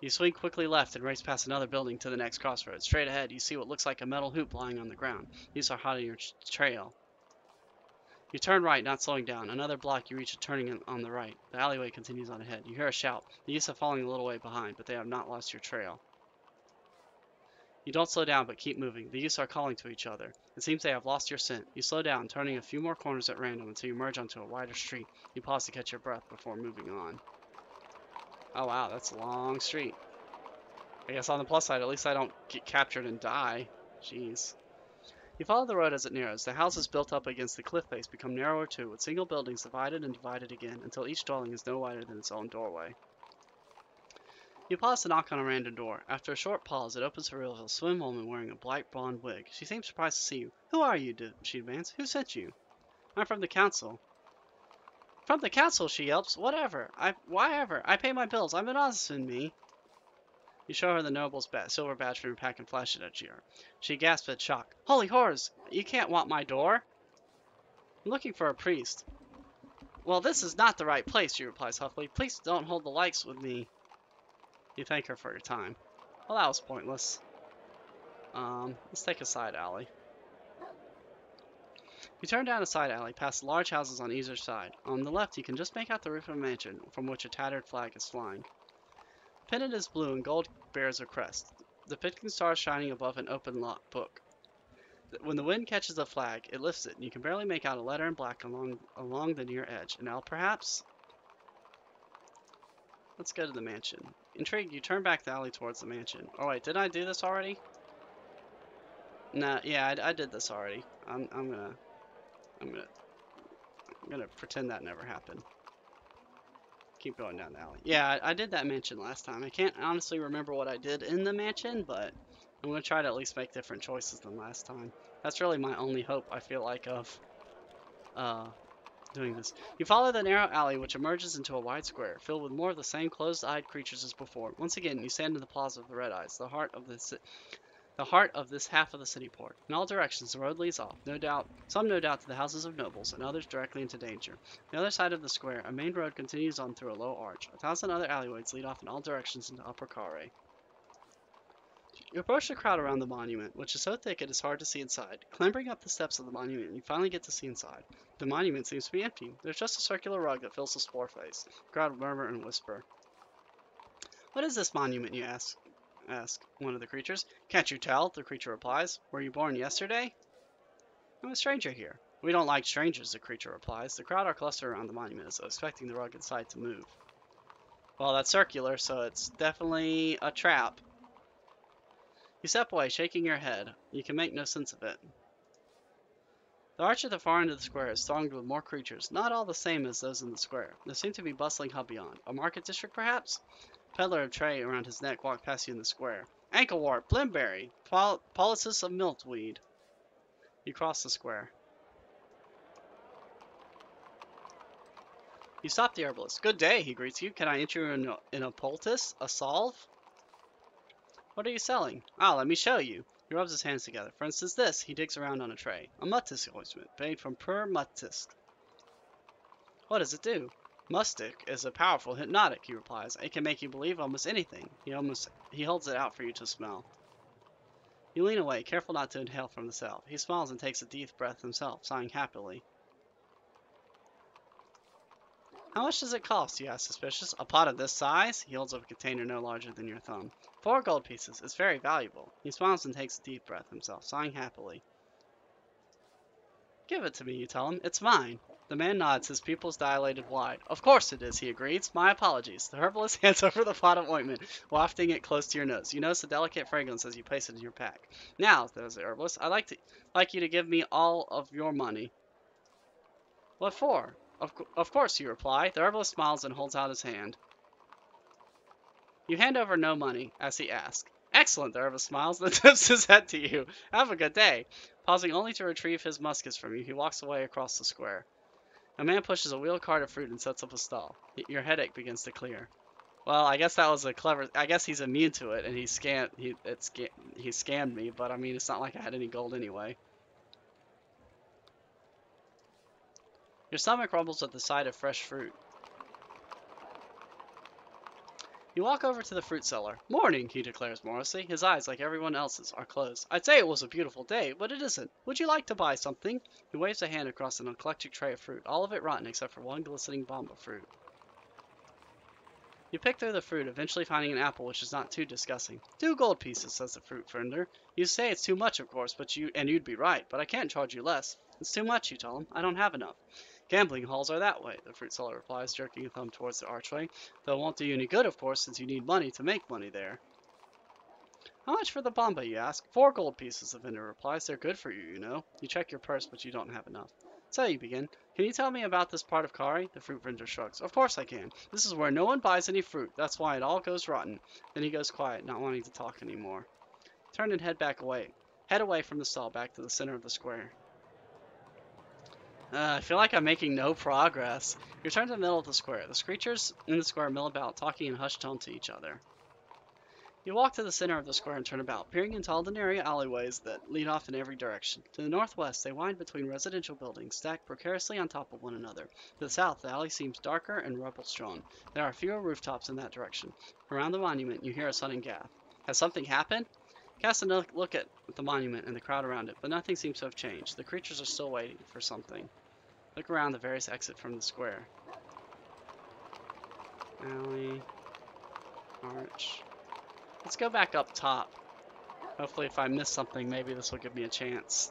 You swing quickly left and race past another building to the next crossroads. Straight ahead, you see what looks like a metal hoop lying on the ground. Youths are hot on your trail. You turn right, not slowing down. Another block, you reach a turning on the right. The alleyway continues on ahead. You hear a shout. The youths are falling a little way behind, but they have not lost your trail. You don't slow down, but keep moving. The youths are calling to each other. It seems they have lost your scent. You slow down, turning a few more corners at random until you merge onto a wider street. You pause to catch your breath before moving on. Oh wow, that's a long street. I guess on the plus side, at least I don't get captured and die. Jeez. You follow the road as it narrows. The houses built up against the cliff face become narrower too, with single buildings divided and divided again, until each dwelling is no wider than its own doorway. You pause to knock on a random door. After a short pause, it opens to reveal a slim woman wearing a bright blonde wig. She seems surprised to see you. Who are you? She demands. Who sent you? I'm from the council. From the council, she yelps. Whatever. Why ever? I pay my bills. I'm an Ozson, me. You show her the noble's silver badge from your pack and flash it at her. She gasps at shock. Holy horrors! You can't want my door. I'm looking for a priest. Well, this is not the right place, she replies huffily. Please don't hold the lights with me. You thank her for your time. Well, that was pointless. Let's take a side alley. You turn down a side alley, past large houses on either side. On the left, you can just make out the roof of a mansion, from which a tattered flag is flying. The pennant is blue and gold bears a crest. The picking star shining above an open book. When the wind catches the flag, it lifts it, and you can barely make out a letter in black along the near edge. An L, perhaps? Let's go to the mansion. Intrigued, you turn back the alley towards the mansion. Oh wait, did I do this already? Nah, yeah, I did this already. I'm gonna pretend that never happened. Keep going down the alley. Yeah, I did that mansion last time. I can't honestly remember what I did in the mansion, but I'm gonna try to at least make different choices than last time. That's really my only hope, I feel like, of doing this. You follow the narrow alley, which emerges into a wide square, filled with more of the same closed-eyed creatures as before. Once again, you stand in the plaza of the Red Eyes, the heart of this half of the city port. In all directions, the road leads off, some no doubt to the houses of nobles, and others directly into danger. On the other side of the square, a main road continues on through a low arch. 1,000 other alleyways lead off in all directions into Upper Khare. You approach the crowd around the monument, which is so thick it is hard to see inside. Clambering up the steps of the monument, you finally get to see inside. The monument seems to be empty. There's just a circular rug that fills the spore face. The crowd murmur and whisper. What is this monument, you ask one of the creatures. Can't you tell? The creature replies. Were you born yesterday? I'm a stranger here. We don't like strangers, the creature replies. The crowd are clustered around the monument as though expecting the rug inside to move. Well, that's circular, so it's definitely a trap. You step away, shaking your head. You can make no sense of it. The arch at the far end of the square is thronged with more creatures, not all the same as those in the square. There seem to be bustling hub beyond. A market district, perhaps? A peddler, a tray around his neck, walked past you in the square. Anklewort, Blimberry, Polysus of Miltweed. You cross the square. You stop the herbalist. Good day, he greets you. Can I enter you in a poultice? A salve? What are you selling? Ah, let me show you. He rubs his hands together. For instance, this. He digs around on a tray. A mutisk ointment, made from pure mutisk. What does it do? Mustic is a powerful hypnotic, he replies. It can make you believe almost anything. He holds it out for you to smell. You lean away, careful not to inhale from the salve. He smiles and takes a deep breath himself, sighing happily. How much does it cost? You ask, suspicious. A pot of this size? He holds up a container no larger than your thumb. 4 gold pieces. It's very valuable. He smiles and takes a deep breath himself, sighing happily. Give it to me, you tell him. It's mine. The man nods, his pupils dilated wide. Of course it is, he agrees. My apologies. The herbalist hands over the pot of ointment, wafting it close to your nose. You notice a delicate fragrance as you place it in your pack. Now, says the herbalist, I'd like you to give me all of your money. What for? Of course, you reply. The herbalist smiles and holds out his hand. You hand over no money, as he asks. Excellent, the herbalist smiles, then tips his head to you. Have a good day. Pausing only to retrieve his muskets from you, he walks away across the square. A man pushes a wheeled cart of fruit and sets up a stall. Your headache begins to clear. Well, I guess that was a clever. I guess he's immune to it, and he scammed me. But I mean, it's not like I had any gold anyway. Your stomach rumbles at the sight of fresh fruit. You walk over to the fruit seller. Morning, he declares morosely. His eyes, like everyone else's, are closed. I'd say it was a beautiful day, but it isn't. Would you like to buy something? He waves a hand across an eclectic tray of fruit, all of it rotten except for one glistening bomb of fruit. You pick through the fruit, eventually finding an apple which is not too disgusting. 2 gold pieces, says the fruit vendor. You say it's too much, of course, you'd be right, but I can't charge you less. It's too much, you tell him. I don't have enough. Gambling halls are that way, the fruit seller replies, jerking a thumb towards the archway. Though it won't do you any good, of course, since you need money to make money there. How much for the bomba, you ask? 4 gold pieces, the vendor replies. They're good for you, you know. You check your purse, but you don't have enough. So you begin. Can you tell me about this part of Khare? The fruit vendor shrugs. Of course I can. This is where no one buys any fruit. That's why it all goes rotten. Then he goes quiet, not wanting to talk anymore. Turn and head away from the stall back to the center of the square. I feel like I'm making no progress. You return to the middle of the square. The creatures in the square mill about, talking in hushed tone to each other. You walk to the center of the square and turn about, peering into all the narrow alleyways that lead off in every direction. To the northwest, they wind between residential buildings, stacked precariously on top of one another. To the south, the alley seems darker and rubble-strewn. There are fewer rooftops in that direction. Around the monument, you hear a sudden gasp. Has something happened? Cast a look at the monument and the crowd around it, but nothing seems to have changed. The creatures are still waiting for something. Look around the various exits from the square. Alley. Arch. Let's go back up top. Hopefully if I miss something, maybe this will give me a chance.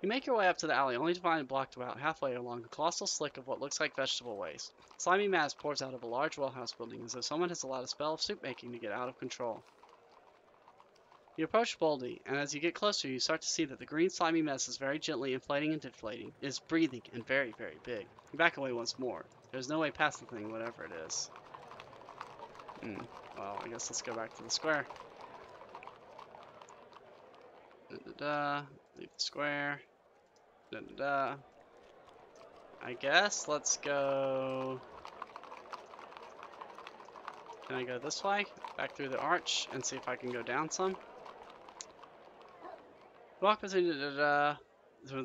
You make your way up to the alley, only to find it blocked about halfway along a colossal slick of what looks like vegetable waste. Slimy mass pours out of a large wellhouse building as though someone has allowed a spell of soup making to get out of control. You approach boldly, and as you get closer, you start to see that the green slimy mess is very gently inflating and deflating. It is breathing and very, very big. You back away once more. There's no way past the thing, whatever it is. Well, I guess let's go back to the square. Leave the square. I guess let's go... Can I go this way? Back through the arch and see if I can go down some? Walk between to the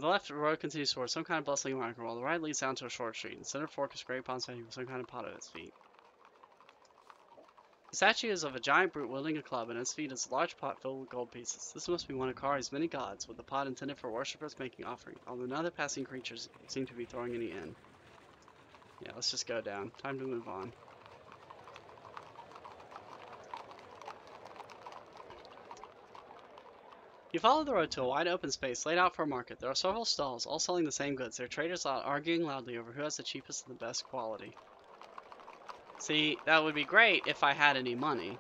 left, the road continues towards some kind of bustling market, while the right leads down to a short street. In the center fork is gray pond standing with some kind of pot at its feet. The statue is of a giant brute wielding a club, and at its feet is a large pot filled with gold pieces. This must be one of Khare's many gods, with the pot intended for worshippers making offerings, although none of the passing creatures seem to be throwing any in. Yeah, let's just go down. Time to move on. You follow the road to a wide open space laid out for a market. There are several stalls, all selling the same goods. Their traders are arguing loudly over who has the cheapest and the best quality. See, that would be great if I had any money.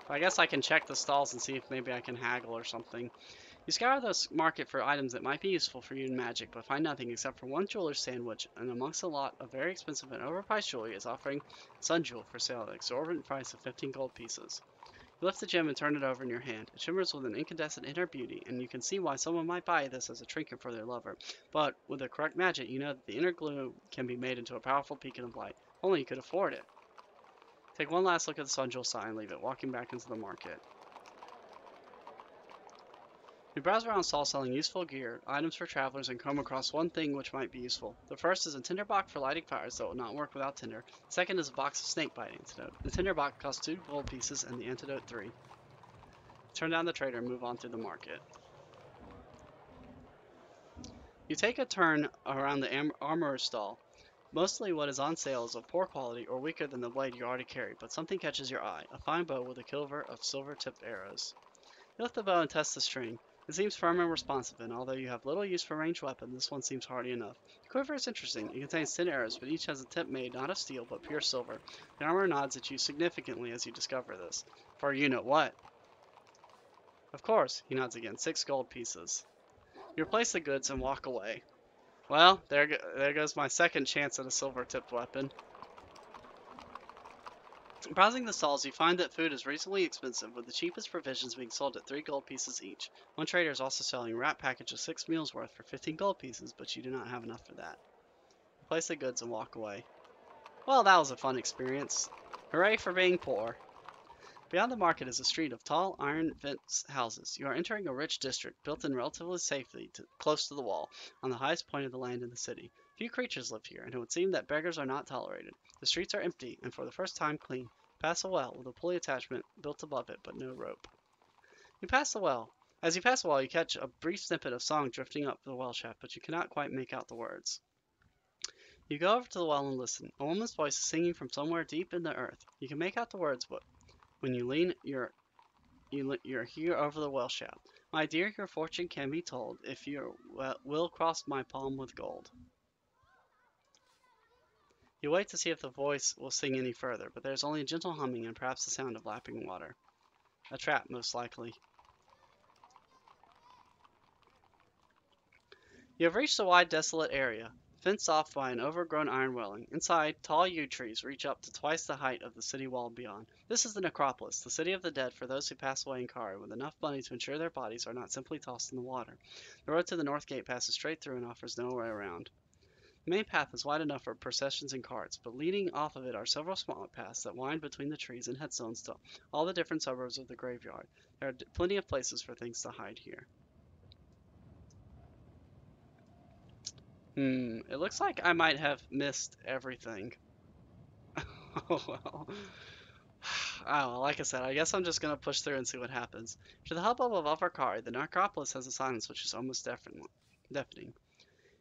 But I guess I can check the stalls and see if maybe I can haggle or something. You scour the market for items that might be useful for you in magic, but find nothing except for one jeweler's sandwich, and amongst a lot of very expensive and overpriced jewelry is offering Sun Jewel for sale at an exorbitant price of 15 gold pieces. You lift the gem and turn it over in your hand. It shimmers with an incandescent inner beauty, and you can see why someone might buy this as a trinket for their lover. But with the correct magic, you know that the inner glue can be made into a powerful beacon of light. Only you could afford it. Take one last look at the Sun Jewel sign and leave it, walking back into the market. You browse around stalls selling useful gear, items for travelers, and come across one thing which might be useful. The first is a tinder box for lighting fires that will not work without tinder. The second is a box of snake bite antidote. The tinder box costs 2 gold pieces and the antidote 3. Turn down the trader and move on through the market. You take a turn around the armorer's stall. Mostly what is on sale is of poor quality or weaker than the blade you already carry, but something catches your eye, a fine bow with a quiver of silver-tipped arrows. You lift the bow and test the string. It seems firm and responsive, and although you have little use for ranged weapons, this one seems hardy enough. The quiver is interesting. It contains 10 arrows, but each has a tip made not of steel, but pure silver. The armorer nods at you significantly as you discover this. For you know what? Of course, he nods again. 6 gold pieces. You replace the goods and walk away. Well, there goes my second chance at a silver-tipped weapon. Browsing the stalls, you find that food is reasonably expensive, with the cheapest provisions being sold at 3 gold pieces each. One trader is also selling a wrap package of 6 meals worth for 15 gold pieces, but you do not have enough for that. Place the goods and walk away. Well, that was a fun experience. Hooray for being poor. Beyond the market is a street of tall, iron-fenced houses. You are entering a rich district, built in relatively safely, close to the wall, on the highest point of the land in the city. Few creatures live here, and it would seem that beggars are not tolerated. The streets are empty, and for the first time clean. Pass a well, with a pulley attachment built above it, but no rope. You pass the well. As you pass the well, you catch a brief snippet of song drifting up the well shaft, but you cannot quite make out the words. You go over to the well and listen. A woman's voice is singing from somewhere deep in the earth. You can make out the words, but when you lean your ear over the well shaft. My dear, your fortune can be told if you will cross my palm with gold. You wait to see if the voice will sing any further, but there is only a gentle humming and perhaps the sound of lapping water. A trap, most likely. You have reached a wide, desolate area, fenced off by an overgrown iron railing. Inside, tall yew trees reach up to twice the height of the city wall beyond. This is the necropolis, the city of the dead for those who pass away in Khare, with enough money to ensure their bodies are not simply tossed in the water. The road to the north gate passes straight through and offers no way around. The main path is wide enough for processions and carts, but leading off of it are several small paths that wind between the trees and headstones to all the different suburbs of the graveyard. There are plenty of places for things to hide here. It looks like I might have missed everything. Oh well. Oh, like I said, I guess I'm just gonna push through and see what happens. To the hubbub of Upper Khare, the necropolis has a silence which is almost deafening.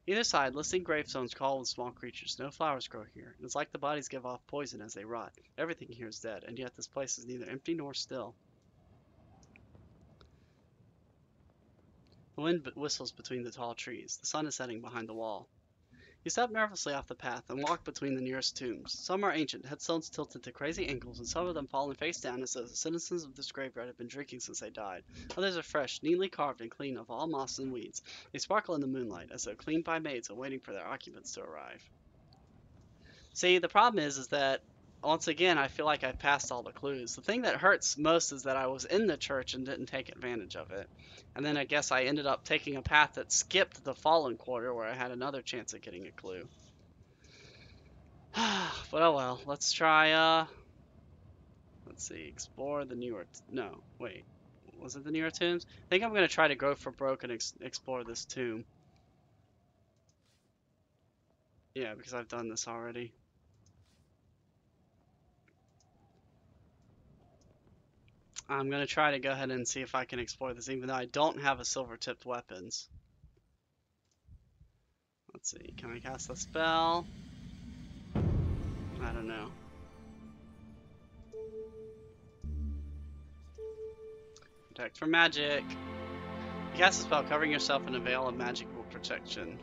Either side, listening gravestones call with small creatures. No flowers grow here. It is like the bodies give off poison as they rot. Everything here is dead, and yet this place is neither empty nor still. The wind whistles between the tall trees. The sun is setting behind the wall. You step nervously off the path and walk between the nearest tombs. Some are ancient, headstones tilted to crazy angles, and some of them fallen face down as though the citizens of this graveyard have been drinking since they died. Others are fresh, neatly carved and clean of all moss and weeds. They sparkle in the moonlight, as though cleaned by maids awaiting for their occupants to arrive. See, the problem is that once again, I feel like I've passed all the clues. The thing that hurts most is that I was in the church and didn't take advantage of it. And then I guess I ended up taking a path that skipped the fallen quarter where I had another chance at getting a clue. But oh well. Let's try, let's see. Explore the newer... No, wait. Was it the newer tombs? I think I'm going to try to go for broke and explore this tomb. Yeah, because I've done this already. I'm going to try to go ahead and see if I can explore this, even though I don't have a silver-tipped weapons. Let's see. Can I cast a spell? I don't know. Protect from magic. You cast a spell covering yourself in a veil of magical protection.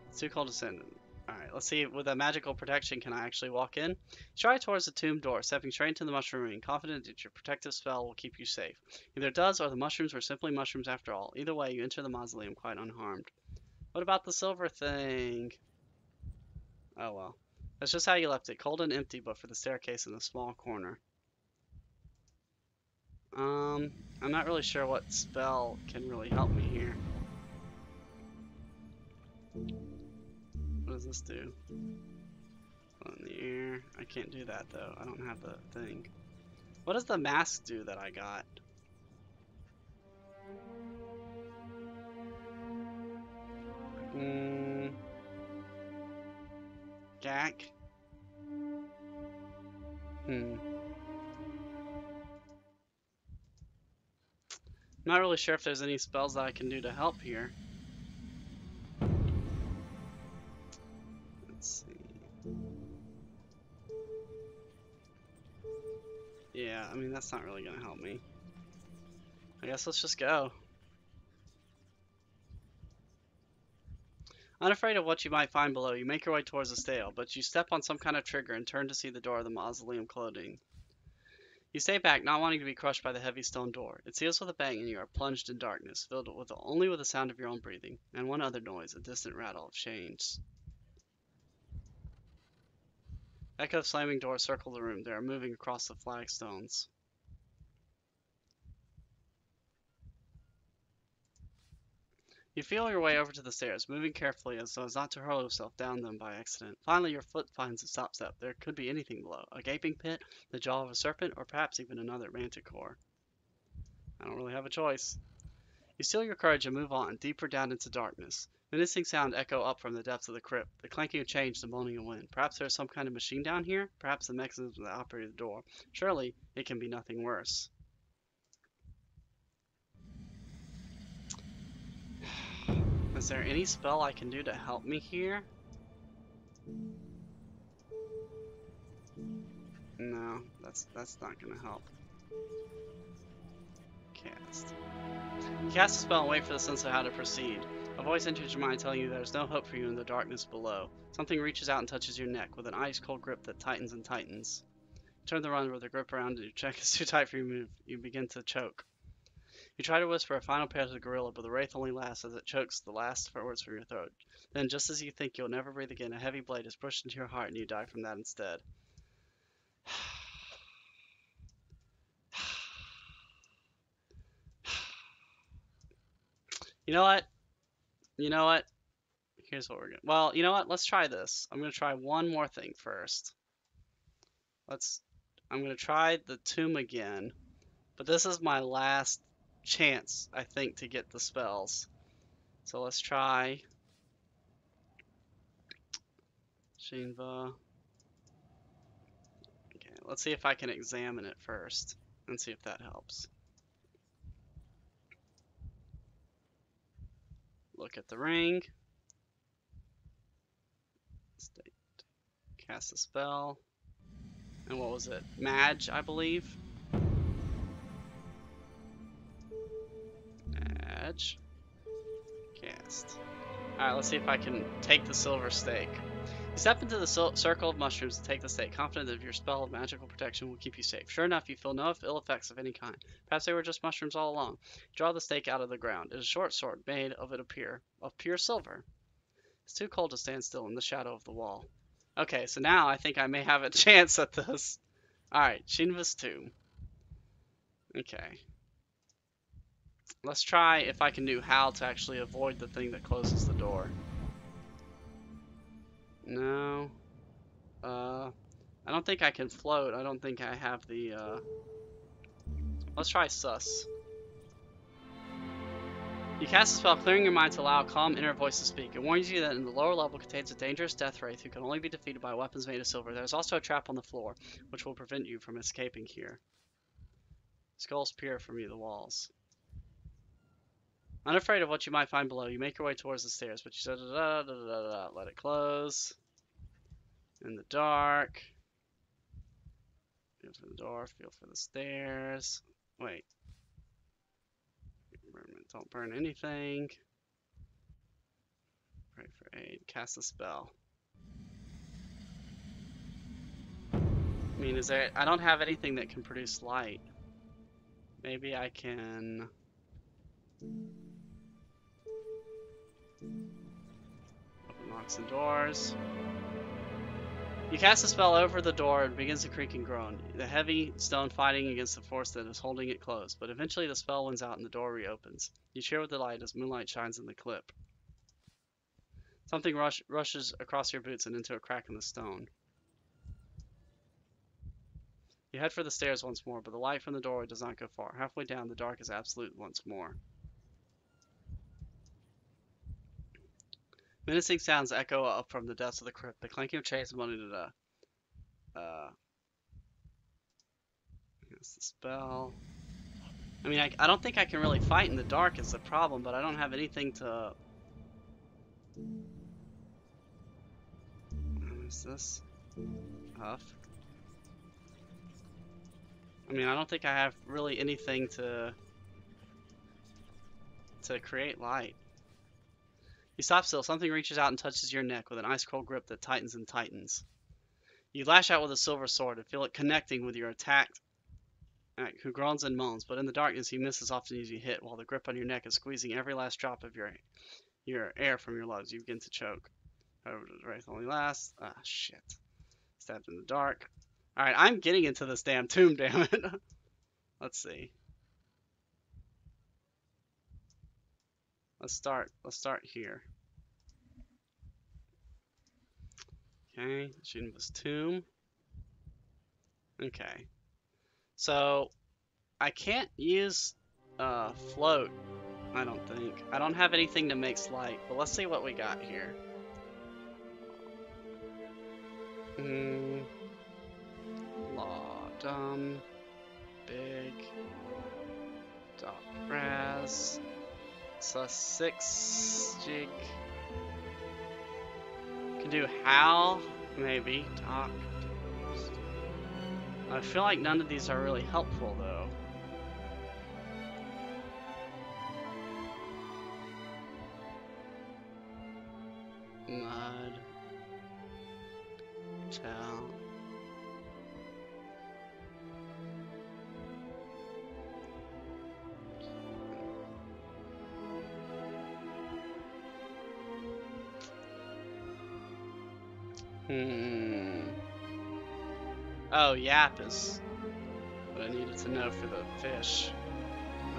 It's too cold to send. Alright, let's see. With a magical protection, can I actually walk in? Stride towards the tomb door, stepping straight into the mushroom ring, confident that your protective spell will keep you safe. Either it does, or the mushrooms were simply mushrooms after all. Either way, you enter the mausoleum quite unharmed. What about the silver thing? Oh well. That's just how you left it. Cold and empty, but for the staircase in the small corner. I'm not really sure what spell can really help me here. What does this do? In the air. I can't do that though. I don't have the thing. What does the mask do that I got? Gak? I'm not really sure if there's any spells that I can do to help here. Let's see. Yeah, I mean, that's not really gonna help me. I guess let's just go. Unafraid of what you might find below, you make your way towards the stale, but you step on some kind of trigger and turn to see the door of the mausoleum closing. You stay back, not wanting to be crushed by the heavy stone door. It seals with a bang, and you are plunged in darkness, filled with only with the sound of your own breathing, and one other noise, a distant rattle of chains. Echo of slamming doors circle the room. They are moving across the flagstones. You feel your way over to the stairs, moving carefully as not to hurl yourself down them by accident. Finally, your foot finds a stop step. There could be anything below. A gaping pit, the jaw of a serpent, or perhaps even another manticore. I don't really have a choice. You steel your courage and move on, deeper down into darkness. Menacing sounds echo up from the depths of the crypt, the clanking of chains, the moaning of wind. Perhaps there is some kind of machine down here? Perhaps the mechanism that operated the door. Surely, it can be nothing worse. Is there any spell I can do to help me here? No, that's not gonna help. Cast. You cast a spell and wait for the sense of how to proceed. A voice enters your mind telling you there's no hope for you in the darkness below. Something reaches out and touches your neck with an ice-cold grip that tightens and tightens. You turn the run with the grip around and your check is too tight for you to move. You begin to choke. You try to whisper a final prayer to the gorilla, but the wraith only laughs as it chokes the last words from your throat. Then, just as you think you'll never breathe again, a heavy blade is pushed into your heart and you die from that instead. You know what? You know what? Here's what we're gonna... Well, you know what? Let's try this. I'm gonna try one more thing first. I'm gonna try the tomb again, but this is my last chance, I think, to get the spells. So let's try Shinva. Okay, let's see if I can examine it first and see if that helps. Look at the ring. State. Cast a spell. And what was it? Mage, I believe. Mage. Cast. Alright, let's see if I can take the silver stake. You step into the circle of mushrooms and take the stake, confident that your spell of magical protection will keep you safe. Sure enough, you feel no ill effects of any kind. Perhaps they were just mushrooms all along. You draw the stake out of the ground. It is a short sword made of pure silver. It's too cold to stand still in the shadow of the wall. Okay, so now I think I may have a chance at this. Alright, Shinva's tomb. Okay. Let's try if I can do how to actually avoid the thing that closes the door. No. don't think I can float. I don't think I have the, Let's try sus. You cast a spell, clearing your mind to allow a calm inner voice to speak. It warns you that in the lower level contains a dangerous death wraith who can only be defeated by weapons made of silver. There's also a trap on the floor, which will prevent you from escaping here. Skulls peer from you, the walls. Unafraid of what you might find below, you make your way towards the stairs, but you said let it close. In the dark. Feel for the door, feel for the stairs. Wait. Don't burn anything. Pray for aid. Cast a spell. I mean, is there... I don't have anything that can produce light. Maybe I can... Open locks and doors. You cast a spell over the door and it begins to creak and groan, the heavy stone fighting against the force that is holding it closed. But eventually the spell wins out and the door reopens. You cheer with delight as moonlight shines in the clip. Something rushes across your boots and into a crack in the stone. You head for the stairs once more, but the light from the doorway does not go far. Halfway down, the dark is absolute once more. Menacing sounds echo up from the depths of the crypt. The clanking of chains moaning to the... That's the spell. I mean, I don't think I can really fight in the dark is the problem, but I don't have anything to... What is this? Huff. I mean, I don't think I have really anything to create light. You stop still. Something reaches out and touches your neck with an ice-cold grip that tightens and tightens. You lash out with a silver sword and feel it connecting with your attacked, who groans and moans, but in the darkness he misses often as you hit, while the grip on your neck is squeezing every last drop of your air from your lungs. You begin to choke. However, the wraith only lasts. Ah, shit. Stabbed in the dark. Alright, I'm getting into this damn tomb, damn it. Let's see. Let's start here. Okay, shooting this tomb. Okay. So, I can't use float, I don't think. I don't have anything that makes light, but let's see what we got here. Law, dumb, big, dot, raz, sus 6, jig. Can do howl, maybe, talk. I feel like none of these are really helpful though. Mud. Tell. Oh, yap is what I needed to know for the fish.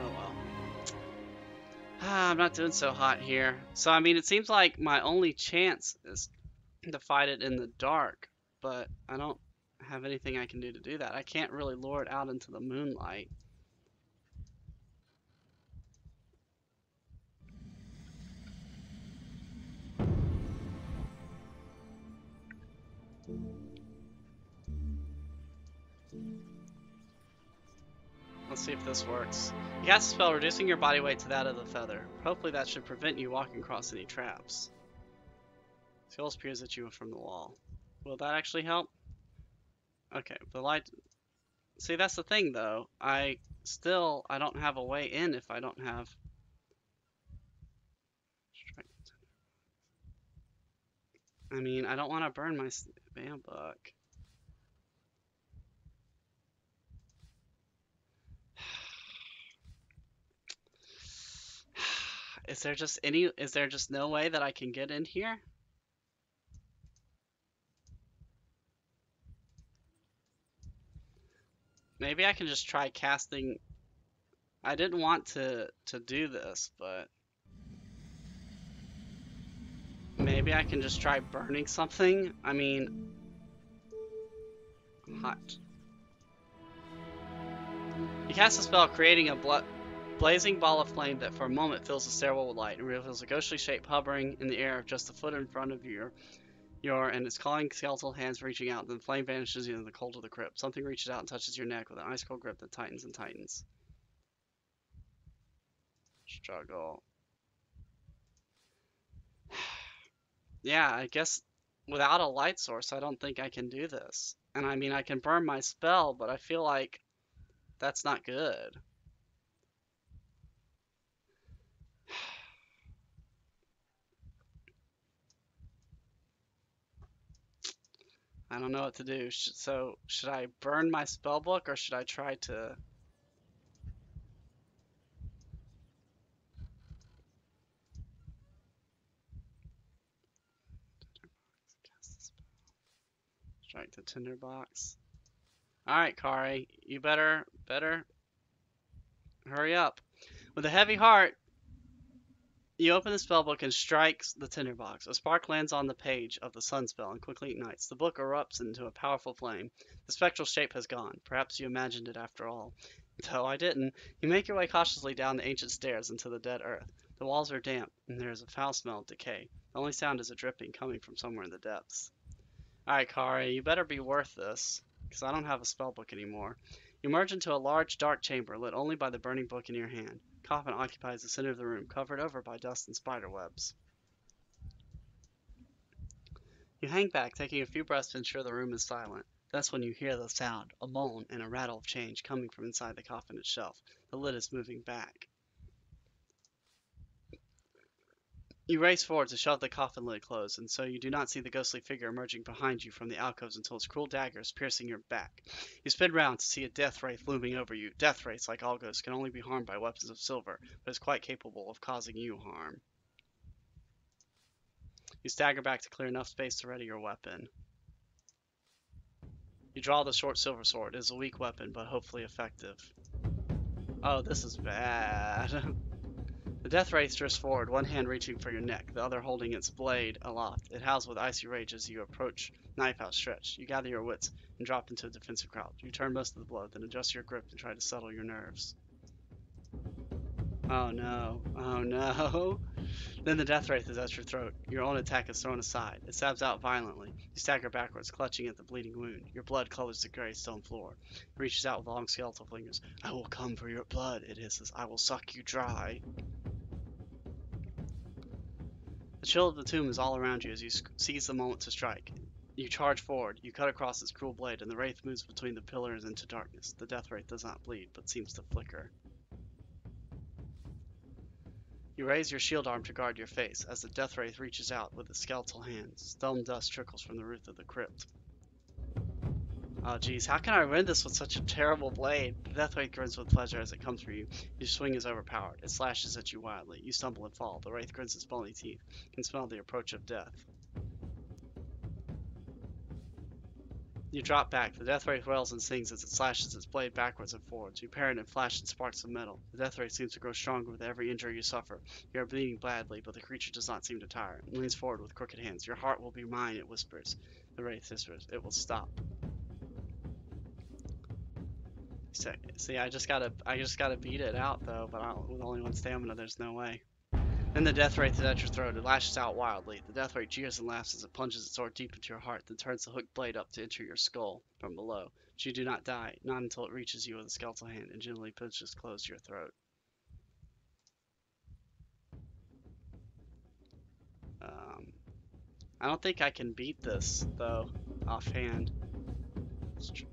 Oh well. I'm not doing so hot here. So, I mean, it seems like my only chance is to fight it in the dark, but I don't have anything I can do to do that. I can't really lure it out into the moonlight. Let's see if this works. You cast a spell reducing your body weight to that of the feather. Hopefully that should prevent you walking across any traps. Skull spears at you from the wall. Will that actually help? Okay, the light... See, that's the thing though. I don't have a way in if I don't have... I mean, I don't want to burn my bambuck. Is there just no way that I can get in here? Maybe I can just try casting. I didn't want to do this, but maybe I can just try burning something. I mean, Hot. You cast a spell creating a blazing ball of flame that for a moment fills the stairwell with light and reveals a ghostly shape hovering in the air just a foot in front of your and its clawing skeletal hands reaching out, then the flame vanishes in the cold of the crypt. Something reaches out and touches your neck with an ice cold grip that tightens and tightens. Struggle. Yeah, I guess without a light source, I don't think I can do this. And I mean, I can burn my spell, but I feel like that's not good. I don't know what to do. So, should I burn my spell book or should I try to... Strike the tinderbox. Alright, Khare, you better hurry up. With a heavy heart, you open the spellbook and strikes the tinderbox. A spark lands on the page of the sun spell and quickly ignites. The book erupts into a powerful flame. The spectral shape has gone. Perhaps you imagined it after all. Though I didn't. You make your way cautiously down the ancient stairs into the dead earth. The walls are damp, and there is a foul smell of decay. The only sound is a dripping coming from somewhere in the depths. Alright, Khare, you better be worth this, because I don't have a spellbook anymore. You emerge into a large, dark chamber, lit only by the burning book in your hand. A coffin occupies the center of the room, covered over by dust and spider webs. You hang back, taking a few breaths to ensure the room is silent. That's when you hear the sound, a moan and a rattle of change coming from inside the coffin itself. The lid is moving back. You race forward to shove the coffin lid closed, and so you do not see the ghostly figure emerging behind you from the alcoves until its cruel dagger is piercing your back. You spin round to see a death wraith looming over you. Death wraiths, like all ghosts, can only be harmed by weapons of silver, but is quite capable of causing you harm. You stagger back to clear enough space to ready your weapon. You draw the short silver sword. It is a weak weapon, but hopefully effective. Oh, this is bad. The death wraith drifts forward, one hand reaching for your neck, the other holding its blade aloft. It howls with icy rage as you approach, knife outstretched. You gather your wits and drop into a defensive crouch. You turn most of the blow, then adjust your grip and try to settle your nerves. Oh no, oh no. Then the death wraith is at your throat. Your own attack is thrown aside. It stabs out violently. You stagger backwards, clutching at the bleeding wound. Your blood colors the gray stone floor. It reaches out with long skeletal fingers. I will come for your blood, it hisses. I will suck you dry. The chill of the tomb is all around you as you seize the moment to strike. You charge forward, you cut across its cruel blade, and the wraith moves between the pillars into darkness. The death wraith does not bleed, but seems to flicker. You raise your shield arm to guard your face, as the death wraith reaches out with its skeletal hands. Stone dust trickles from the roof of the crypt. Oh geez, how can I win this with such a terrible blade? The death wraith grins with pleasure as it comes for you. Your swing is overpowered. It slashes at you wildly. You stumble and fall. The wraith grins its bony teeth. You can smell the approach of death. You drop back. The death wraith wails and sings as it slashes its blade backwards and forwards. You parry and flash in sparks of metal. The death wraith seems to grow stronger with every injury you suffer. You are bleeding badly, but the creature does not seem to tire. It leans forward with crooked hands. Your heart will be mine, it whispers. The wraith whispers. It will stop. See, I just gotta beat it out though, but with only one stamina, there's no way. Then the death wraith is at your throat. It lashes out wildly. The death wraith jeers and laughs as it plunges its sword deep into your heart, then turns the hooked blade up to enter your skull from below. But you do not die, not until it reaches you with a skeletal hand and gently pushes close your throat. I don't think I can beat this though, offhand. Let's try.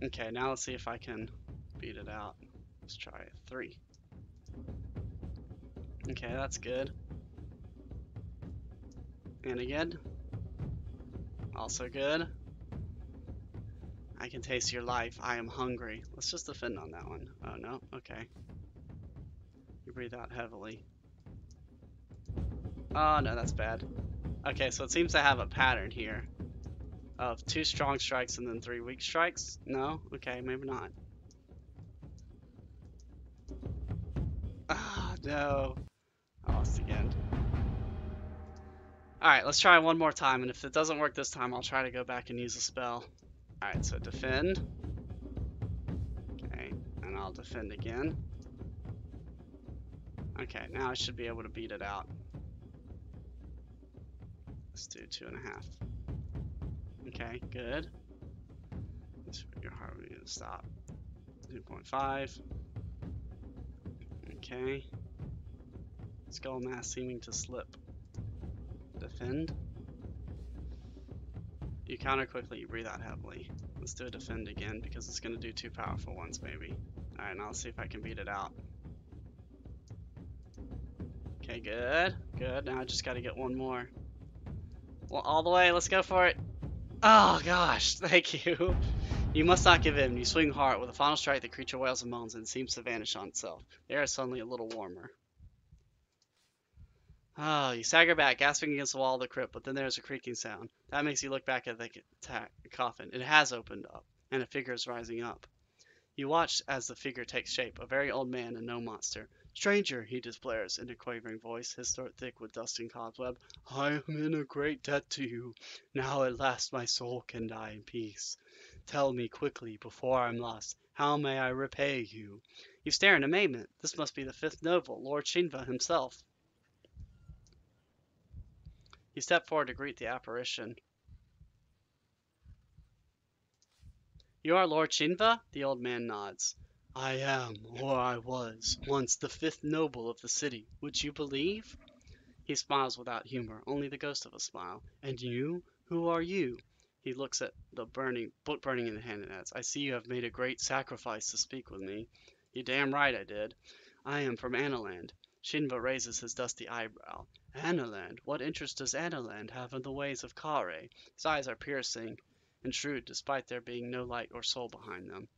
Okay, now let's see if I can beat it out. Let's try it. 3. Okay, that's good. And again. Also good. I can taste your life. I am hungry. Let's just defend on that one. Oh no, okay. You breathe out heavily. Oh no, that's bad. Okay, so it seems to have a pattern here of 2 strong strikes and then 3 weak strikes. No? Okay, maybe not. Ah, no. I lost again. Alright, let's try one more time, and if it doesn't work this time, I'll try to go back and use a spell. Alright, so defend. Okay, and I'll defend again. Okay, now I should be able to beat it out. Let's do 2.5. Okay, good. Let's put your heart rate to stop. 2.5. Okay. Skull mass seeming to slip. Defend. You counter quickly, you breathe out heavily. Let's do a defend again because it's going to do 2 powerful ones maybe. Alright, now let's see if I can beat it out. Okay, good. Good. Now I just got to get one more. Well, all the way. Let's go for it. Oh, gosh. Thank you. You must not give in. You swing hard. With a final strike, the creature wails and moans and seems to vanish on itself. The air is suddenly a little warmer. Oh, you stagger back, gasping against the wall of the crypt, but then there's a creaking sound. That makes you look back at the coffin. It has opened up, and a figure is rising up. You watch as the figure takes shape, a very old man and no monster. Stranger, he declares in a quavering voice, his throat thick with dust and cobweb, I am in a great debt to you. Now at last my soul can die in peace. Tell me quickly, before I'm lost, how may I repay you? You stare in amazement. This must be the fifth noble, Lord Shinva himself. You step forward to greet the apparition. You are Lord Shinva? The old man nods. I am, or I was, once the fifth noble of the city. Would you believe? He smiles without humor, only the ghost of a smile. And you? Who are you? He looks at the book burning in the hand and adds, I see you have made a great sacrifice to speak with me. You damn right I did. I am from Analand. Shinva raises his dusty eyebrow. Analand? What interest does Analand have in the ways of Khare? His eyes are piercing and shrewd despite there being no light or soul behind them.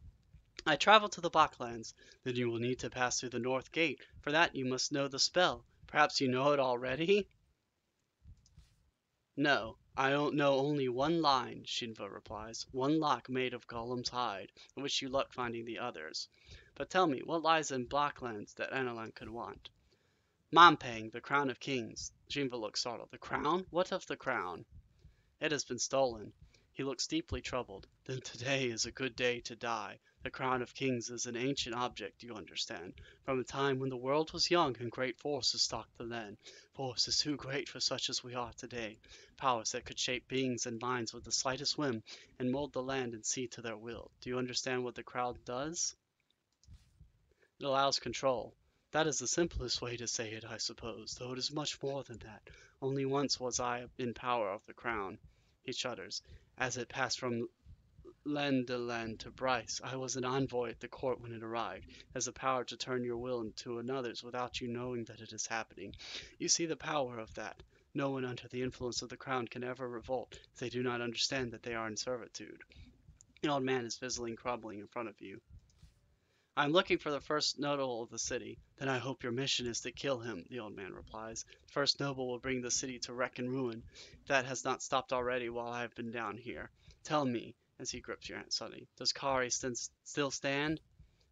I travel to the Blacklands. Then you will need to pass through the North Gate. For that you must know the spell. Perhaps you know it already? No, I don't know only one line, Shinva replies. One lock made of Golem's hide. I wish you luck finding the others. But tell me, what lies in Blacklands that Analand could want? Mampang, the crown of kings. Shinva looks startled. The crown? What of the crown? It has been stolen. He looks deeply troubled. Then today is a good day to die. The crown of kings is an ancient object, you understand, from a time when the world was young and great forces stalked the land. Forces too great for such as we are today. Powers that could shape beings and minds with the slightest whim and mold the land and sea to their will. Do you understand what the crown does? It allows control. That is the simplest way to say it, I suppose, though it is much more than that. Only once was I in power of the crown. He shudders. As it passed from Lendeland to Bryce, I was an envoy at the court when it arrived. It has the power to turn your will into another's without you knowing that it is happening. You see the power of that. No one under the influence of the crown can ever revolt if they do not understand that they are in servitude. The old man is visibly crumbling in front of you. I am looking for the first noble of the city. Then I hope your mission is to kill him, the old man replies. The first noble will bring the city to wreck and ruin, if that has not stopped already while I have been down here. Tell me, as he grips your hand suddenly, does Khare still stand?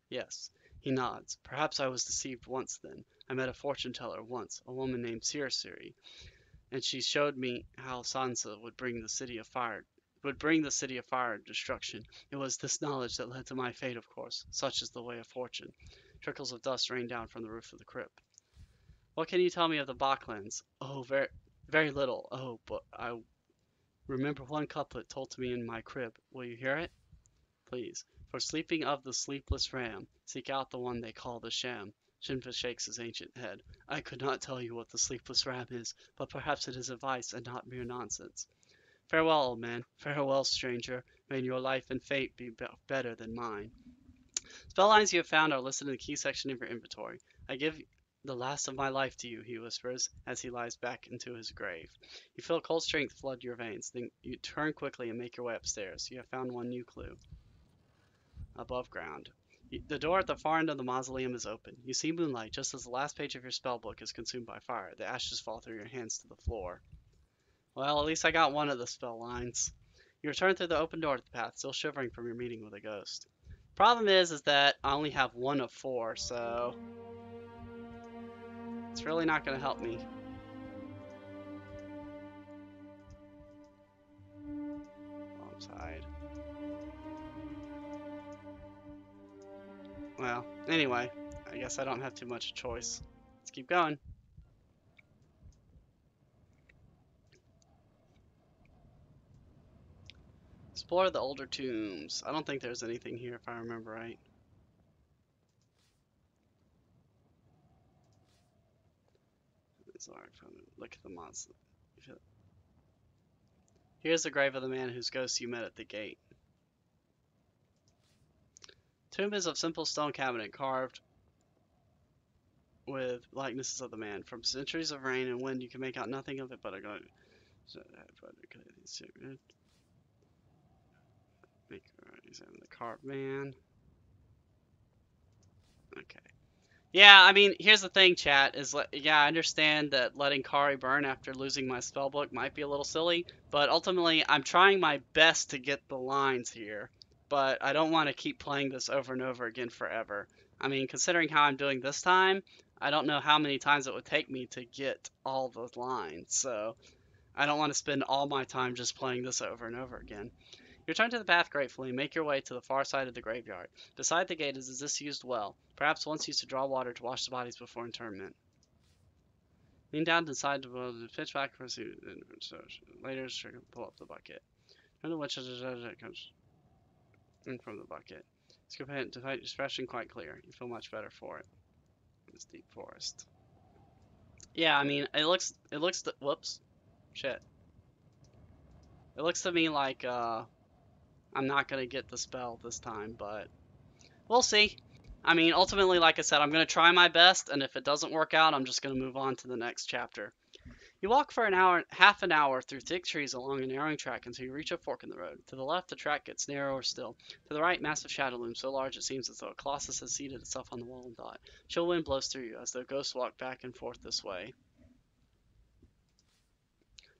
Yes. He nods. Perhaps I was deceived once then. I met a fortune teller once, a woman named Siri, and she showed me how Sansa would bring the city of fire and destruction. It was this knowledge that led to my fate, of course. Such is the way of fortune. Trickles of dust rain down from the roof of the crypt. What can you tell me of the Bachlands? Oh, very little. Oh, but I remember one couplet told to me in my crib. Will you hear it? Please. For sleeping of the sleepless ram, seek out the one they call the sham. Shinva shakes his ancient head. I could not tell you what the sleepless ram is, but perhaps it is advice and not mere nonsense. Farewell, old man. Farewell, stranger. May your life and fate be better than mine. Spell lines you have found are listed in the key section of your inventory. I give the last of my life to you, he whispers, as he lies back into his grave. You feel cold strength flood your veins. Then you turn quickly and make your way upstairs. You have found one new clue. Above ground. The door at the far end of the mausoleum is open. You see moonlight just as the last page of your spellbook is consumed by fire. The ashes fall through your hands to the floor. Well, at least I got one of the spell lines. You return through the open door to the path, still shivering from your meeting with a ghost. Problem is that I only have 1 of 4, so it's really not going to help me. Anyway, I guess I don't have too much choice. Let's keep going. Explore the older tombs. I don't think there's anything here if I remember right. Look at the monster. Here's the grave of the man whose ghost you met at the gate. Tomb is of simple stone cabinet carved with likenesses of the man. From centuries of rain and wind, you can make out nothing of it but a ghost. Examine the carved man. Okay. Yeah, I mean, here's the thing, chat, is, yeah, I understand that letting Khare burn after losing my spellbook might be a little silly, but ultimately, I'm trying my best to get the lines here, but I don't want to keep playing this over and over again forever. I mean, considering how I'm doing this time, I don't know how many times it would take me to get all the lines, so I don't want to spend all my time just playing this over and over again. You return to the path gratefully and make your way to the far side of the graveyard. Beside the gate is a disused well, perhaps once used to draw water to wash the bodies before interment. Lean down inside the well, pitch back for later pull up the bucket. Turn the witch comes in from the bucket. Scoop ahead to fight expression quite clear. You feel much better for it. This deep forest. Yeah, I mean whoops. Shit. It looks to me like I'm not gonna get the spell this time, but we'll see. I mean, ultimately, like I said, I'm going to try my best, and if it doesn't work out, I'm just going to move on to the next chapter. You walk for half an hour through thick trees along a narrowing track until you reach a fork in the road. To the left, the track gets narrower still. To the right, massive shadow looms so large it seems as though a colossus has seated itself on the wall and thought. Chill wind blows through you as though ghosts walk back and forth this way.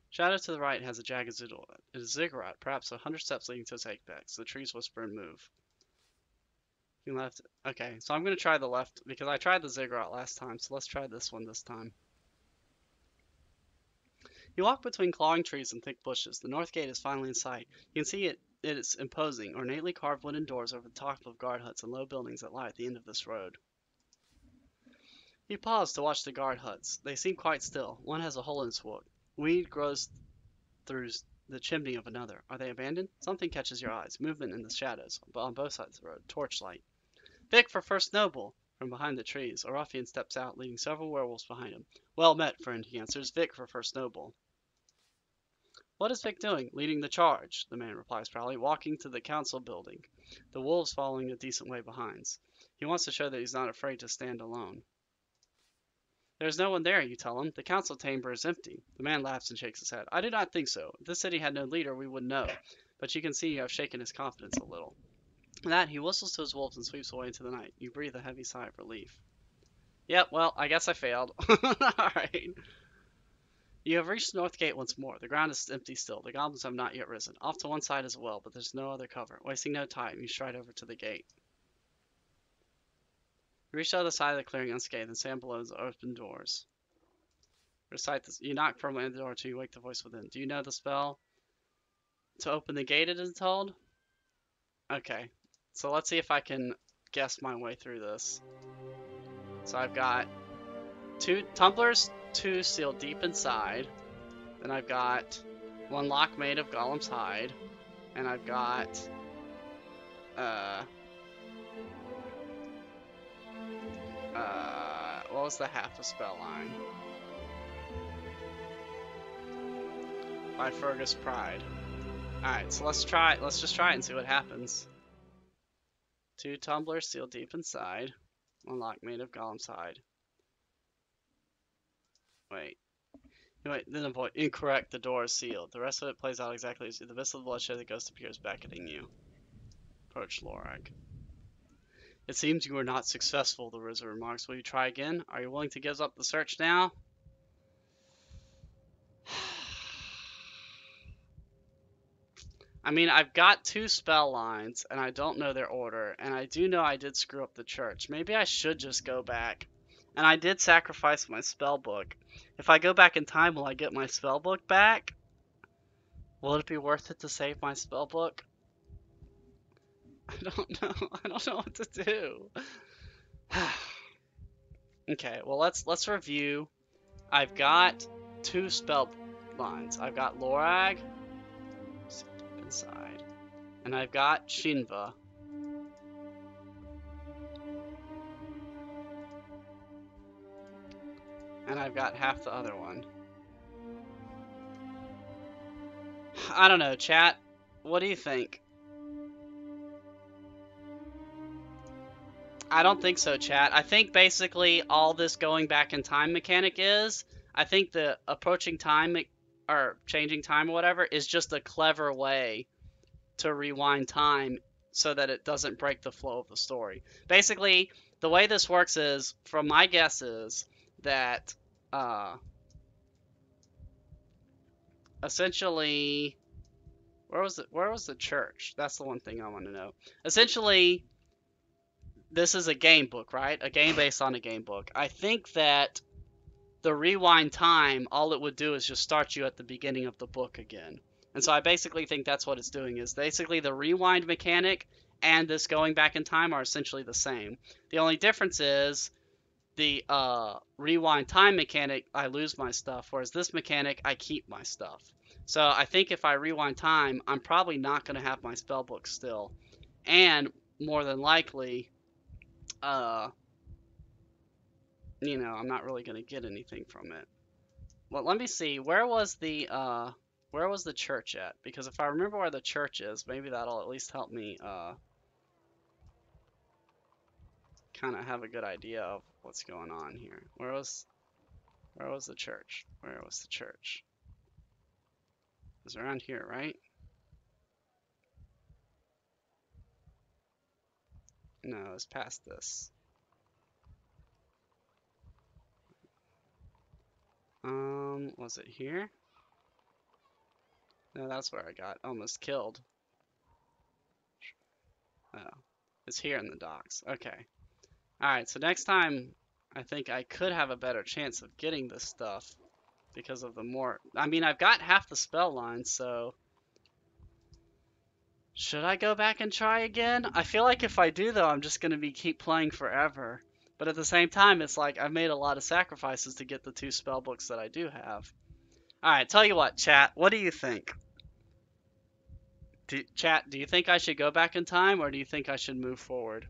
Shadow to the right has a jagged ziggurat, perhaps 100 steps leading to its apex. The trees whisper and move. Left. Okay, so I'm going to try the left because I tried the ziggurat last time, so let's try this one this time. You walk between clawing trees and thick bushes. The north gate is finally in sight. You can see it is imposing, ornately carved wooden doors over the top of guard huts and low buildings that lie at the end of this road. You pause to watch the guard huts. They seem quite still. One has a hole in its roof. Weed grows through the chimney of another. Are they abandoned? Something catches your eyes. Movement in the shadows on both sides of the road. Torchlight. Vic for first noble! From behind the trees, a ruffian steps out, leading several werewolves behind him. Well met, friend, he answers. Vic for first noble. What is Vic doing? Leading the charge, the man replies proudly, walking to the council building, the wolves following a decent way behind. He wants to show that he's not afraid to stand alone. There's no one there, you tell him. The council chamber is empty. The man laughs and shakes his head. I do not think so. If this city had no leader, we would know. But you can see you have shaken his confidence a little. With that, he whistles to his wolves and sweeps away into the night. You breathe a heavy sigh of relief. Yep, well, I guess I failed. Alright. You have reached the north gate once more. The ground is empty still. The goblins have not yet risen. Off to one side is a well, but there's no other cover. Wasting no time, you stride over to the gate. You reach the other side of the clearing unscathed and stand below the open doors. Recite this. You knock firmly on the door until you wake the voice within. Do you know the spell? To open the gate, it is told? Okay. So let's see if I can guess my way through this. So I've got 2 tumblers, 2 sealed deep inside. Then I've got 1 lock made of Golem's hide. And I've got what was the half a spell line? By Fergus Pride. Alright, so let's just try it and see what happens. 2 tumblers sealed deep inside. 1 lock made of Golem's hide. Wait, then avoid. Incorrect, the door is sealed. The rest of it plays out exactly as you. The vista of bloodshed, the ghost appears beckoning you. Approach Lorag. It seems you were not successful, the wizard remarks. Will you try again? Are you willing to give up the search now? I mean, I've got 2 spell lines, and I don't know their order, and I do know I did screw up the church. Maybe I should just go back. And I did sacrifice my spell book. If I go back in time, will I get my spell book back? Will it be worth it to save my spell book? I don't know. I don't know what to do. Okay, well let's review. I've got two spell lines. I've got Lorag inside, and I've got Shinva. And I've got half the other one. I don't know, chat. What do you think? I don't think so, chat. I think basically all this going back in time mechanic is, I think the approaching time or changing time or whatever is just a clever way to rewind time so that it doesn't break the flow of the story. Basically, the way this works is, from my guess, is that uh, essentially, where was the church? That's the one thing I want to know. Essentially, this is a game book, right? A game based on a game book. I think that the rewind time, all it would do is just start you at the beginning of the book again. And so I basically think that's what it's doing, is basically the rewind mechanic and this going back in time are essentially the same. The only difference is the rewind time mechanic, I lose my stuff, whereas this mechanic, I keep my stuff. So I think if I rewind time, I'm probably not going to have my spell book still. And more than likely, uh, I'm not really going to get anything from it. Well, let me see. Where was the church at? Because if I remember where the church is, maybe that'll at least help me kind of have a good idea of what's going on here. Where was the church? Where was the church? It was around here, right? No, it's past this. Was it here? No, that's where I got almost killed. Oh, it's here in the docks. Okay. Alright, so next time, I think I could have a better chance of getting this stuff because of the more... I mean, I've got half the spell line, so... Should I go back and try again? I feel like if I do, though, I'm just going to keep playing forever. But at the same time, it's like I've made a lot of sacrifices to get the two spell books that I do have. Alright, tell you what, chat, what do you think? Chat, do you think I should go back in time, or do you think I should move forward?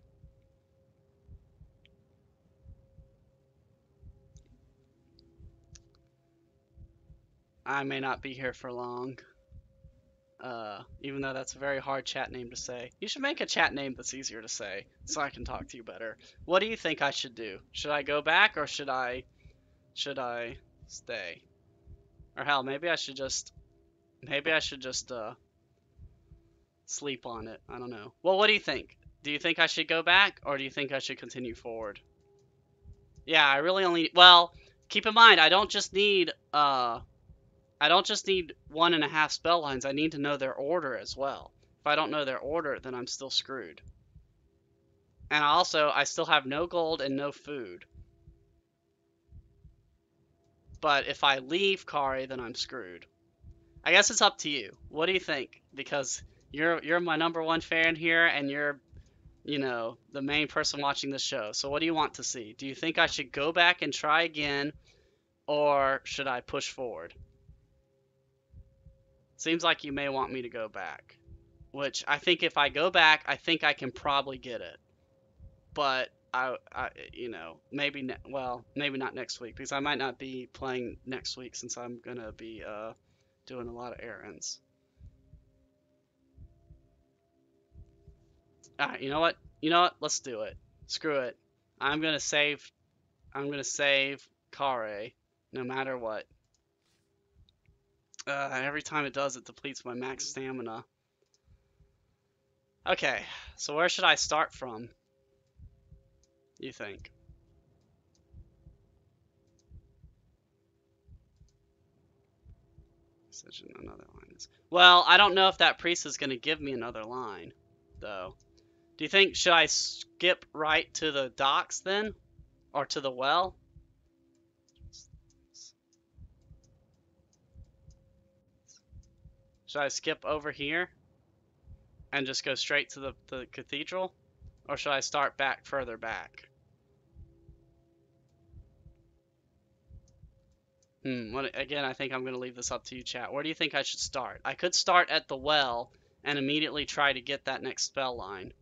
I may not be here for long. Even though that's a very hard chat name to say. You should make a chat name that's easier to say, so I can talk to you better. What do you think I should do? Should I go back, or should I stay? Or hell, maybe I should just sleep on it. I don't know. Well, what do you think? Do you think I should go back, or do you think I should continue forward? Yeah, I really only, well, keep in mind, I don't just need 1.5 spell lines, I need to know their order as well. If I don't know their order, then I'm still screwed. And also, I still have no gold and no food. But if I leave Khare, then I'm screwed. I guess it's up to you. What do you think? Because you're my #1 fan here, and you're, the main person watching this show. So what do you want to see? Do you think I should go back and try again, or should I push forward? Seems like you may want me to go back. Which I think if I go back, I think I can probably get it. But maybe maybe not next week, because I might not be playing next week since I'm gonna be doing a lot of errands. All right, you know what? Let's do it. Screw it. I'm gonna save. I'm gonna save Khare, no matter what. Every time it does, it depletes my max stamina. Okay, so where should I start from? You think? Such another line is. Well, I don't know if that priest is gonna give me another line, though. Do you think, should I skip right to the docks then? Or to the well? Should I skip over here and just go straight to the cathedral? Or should I start back further back? Again, I think I'm going to leave this up to you, chat. Where do you think I should start? I could start at the well and immediately try to get that next spell line,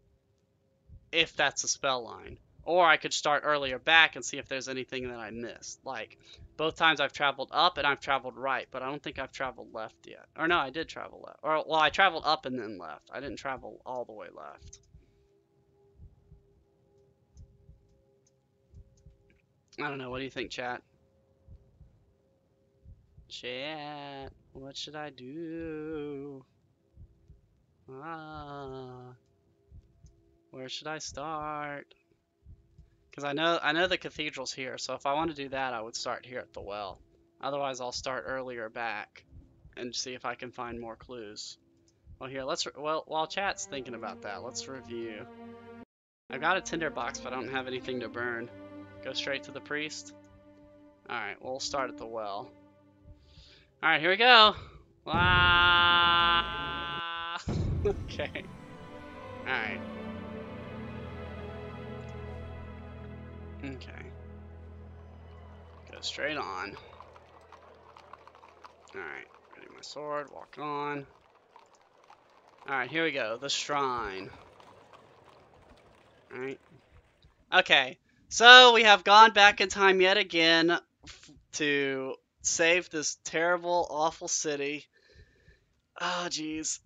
if that's a spell line. Or I could start earlier back and see if there's anything that I missed. Like, both times I've traveled up and I've traveled right, but I don't think I've traveled left yet. Or no, I did travel left. Or, well, I traveled up and then left. I didn't travel all the way left. I don't know. What do you think, chat? Chat, what should I do? Ah, where should I start? Because I know the cathedral's here, so if I want to do that, I would start here at the well. Otherwise, I'll start earlier back and see if I can find more clues. Well, here, well, while chat's thinking about that, let's review. I've got a tinder box, but I don't have anything to burn. Go straight to the priest? Alright, we'll start at the well. Alright, here we go! Ah! Okay. Alright. Okay. Go straight on. Alright, getting my sword, walk on. Alright, here we go. The shrine. Alright. Okay, so we have gone back in time yet again to save this terrible, awful city. Oh, jeez.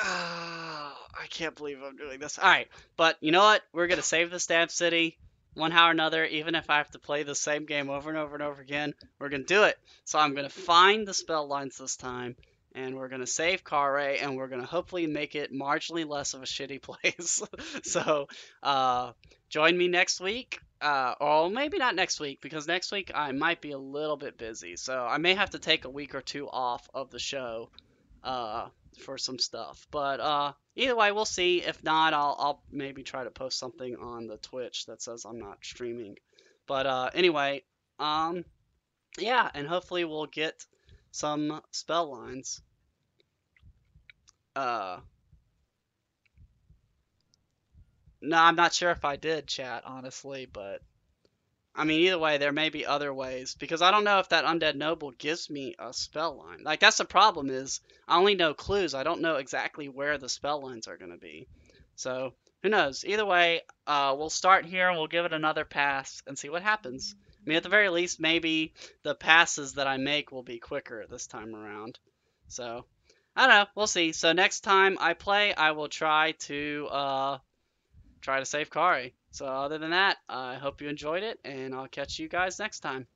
I can't believe I'm doing this. Alright, but you know what? We're gonna save this damn city one how or another, even if I have to play the same game over and over and over again. We're gonna do it. So I'm gonna find the spell lines this time, and we're gonna save Khare, and we're gonna hopefully make it marginally less of a shitty place. So, join me next week. Or maybe not next week, because next week I might be a little bit busy. So I may have to take a week or two off of the show. For some stuff. But either way, we'll see. If not, I'll maybe try to post something on the Twitch that says I'm not streaming. But anyway, yeah, and hopefully we'll get some spell lines. No, I'm not sure if I did, chat, honestly, but I mean, either way, there may be other ways because I don't know if that undead noble gives me a spell line. Like that's the problem is I only know clues. I don't know exactly where the spell lines are going to be. So who knows? Either way, we'll start here and we'll give it another pass and see what happens. I mean, at the very least, maybe the passes that I make will be quicker this time around. So I don't know. We'll see. So next time I play, I will try to save Khare. So other than that, I hope you enjoyed it, and I'll catch you guys next time.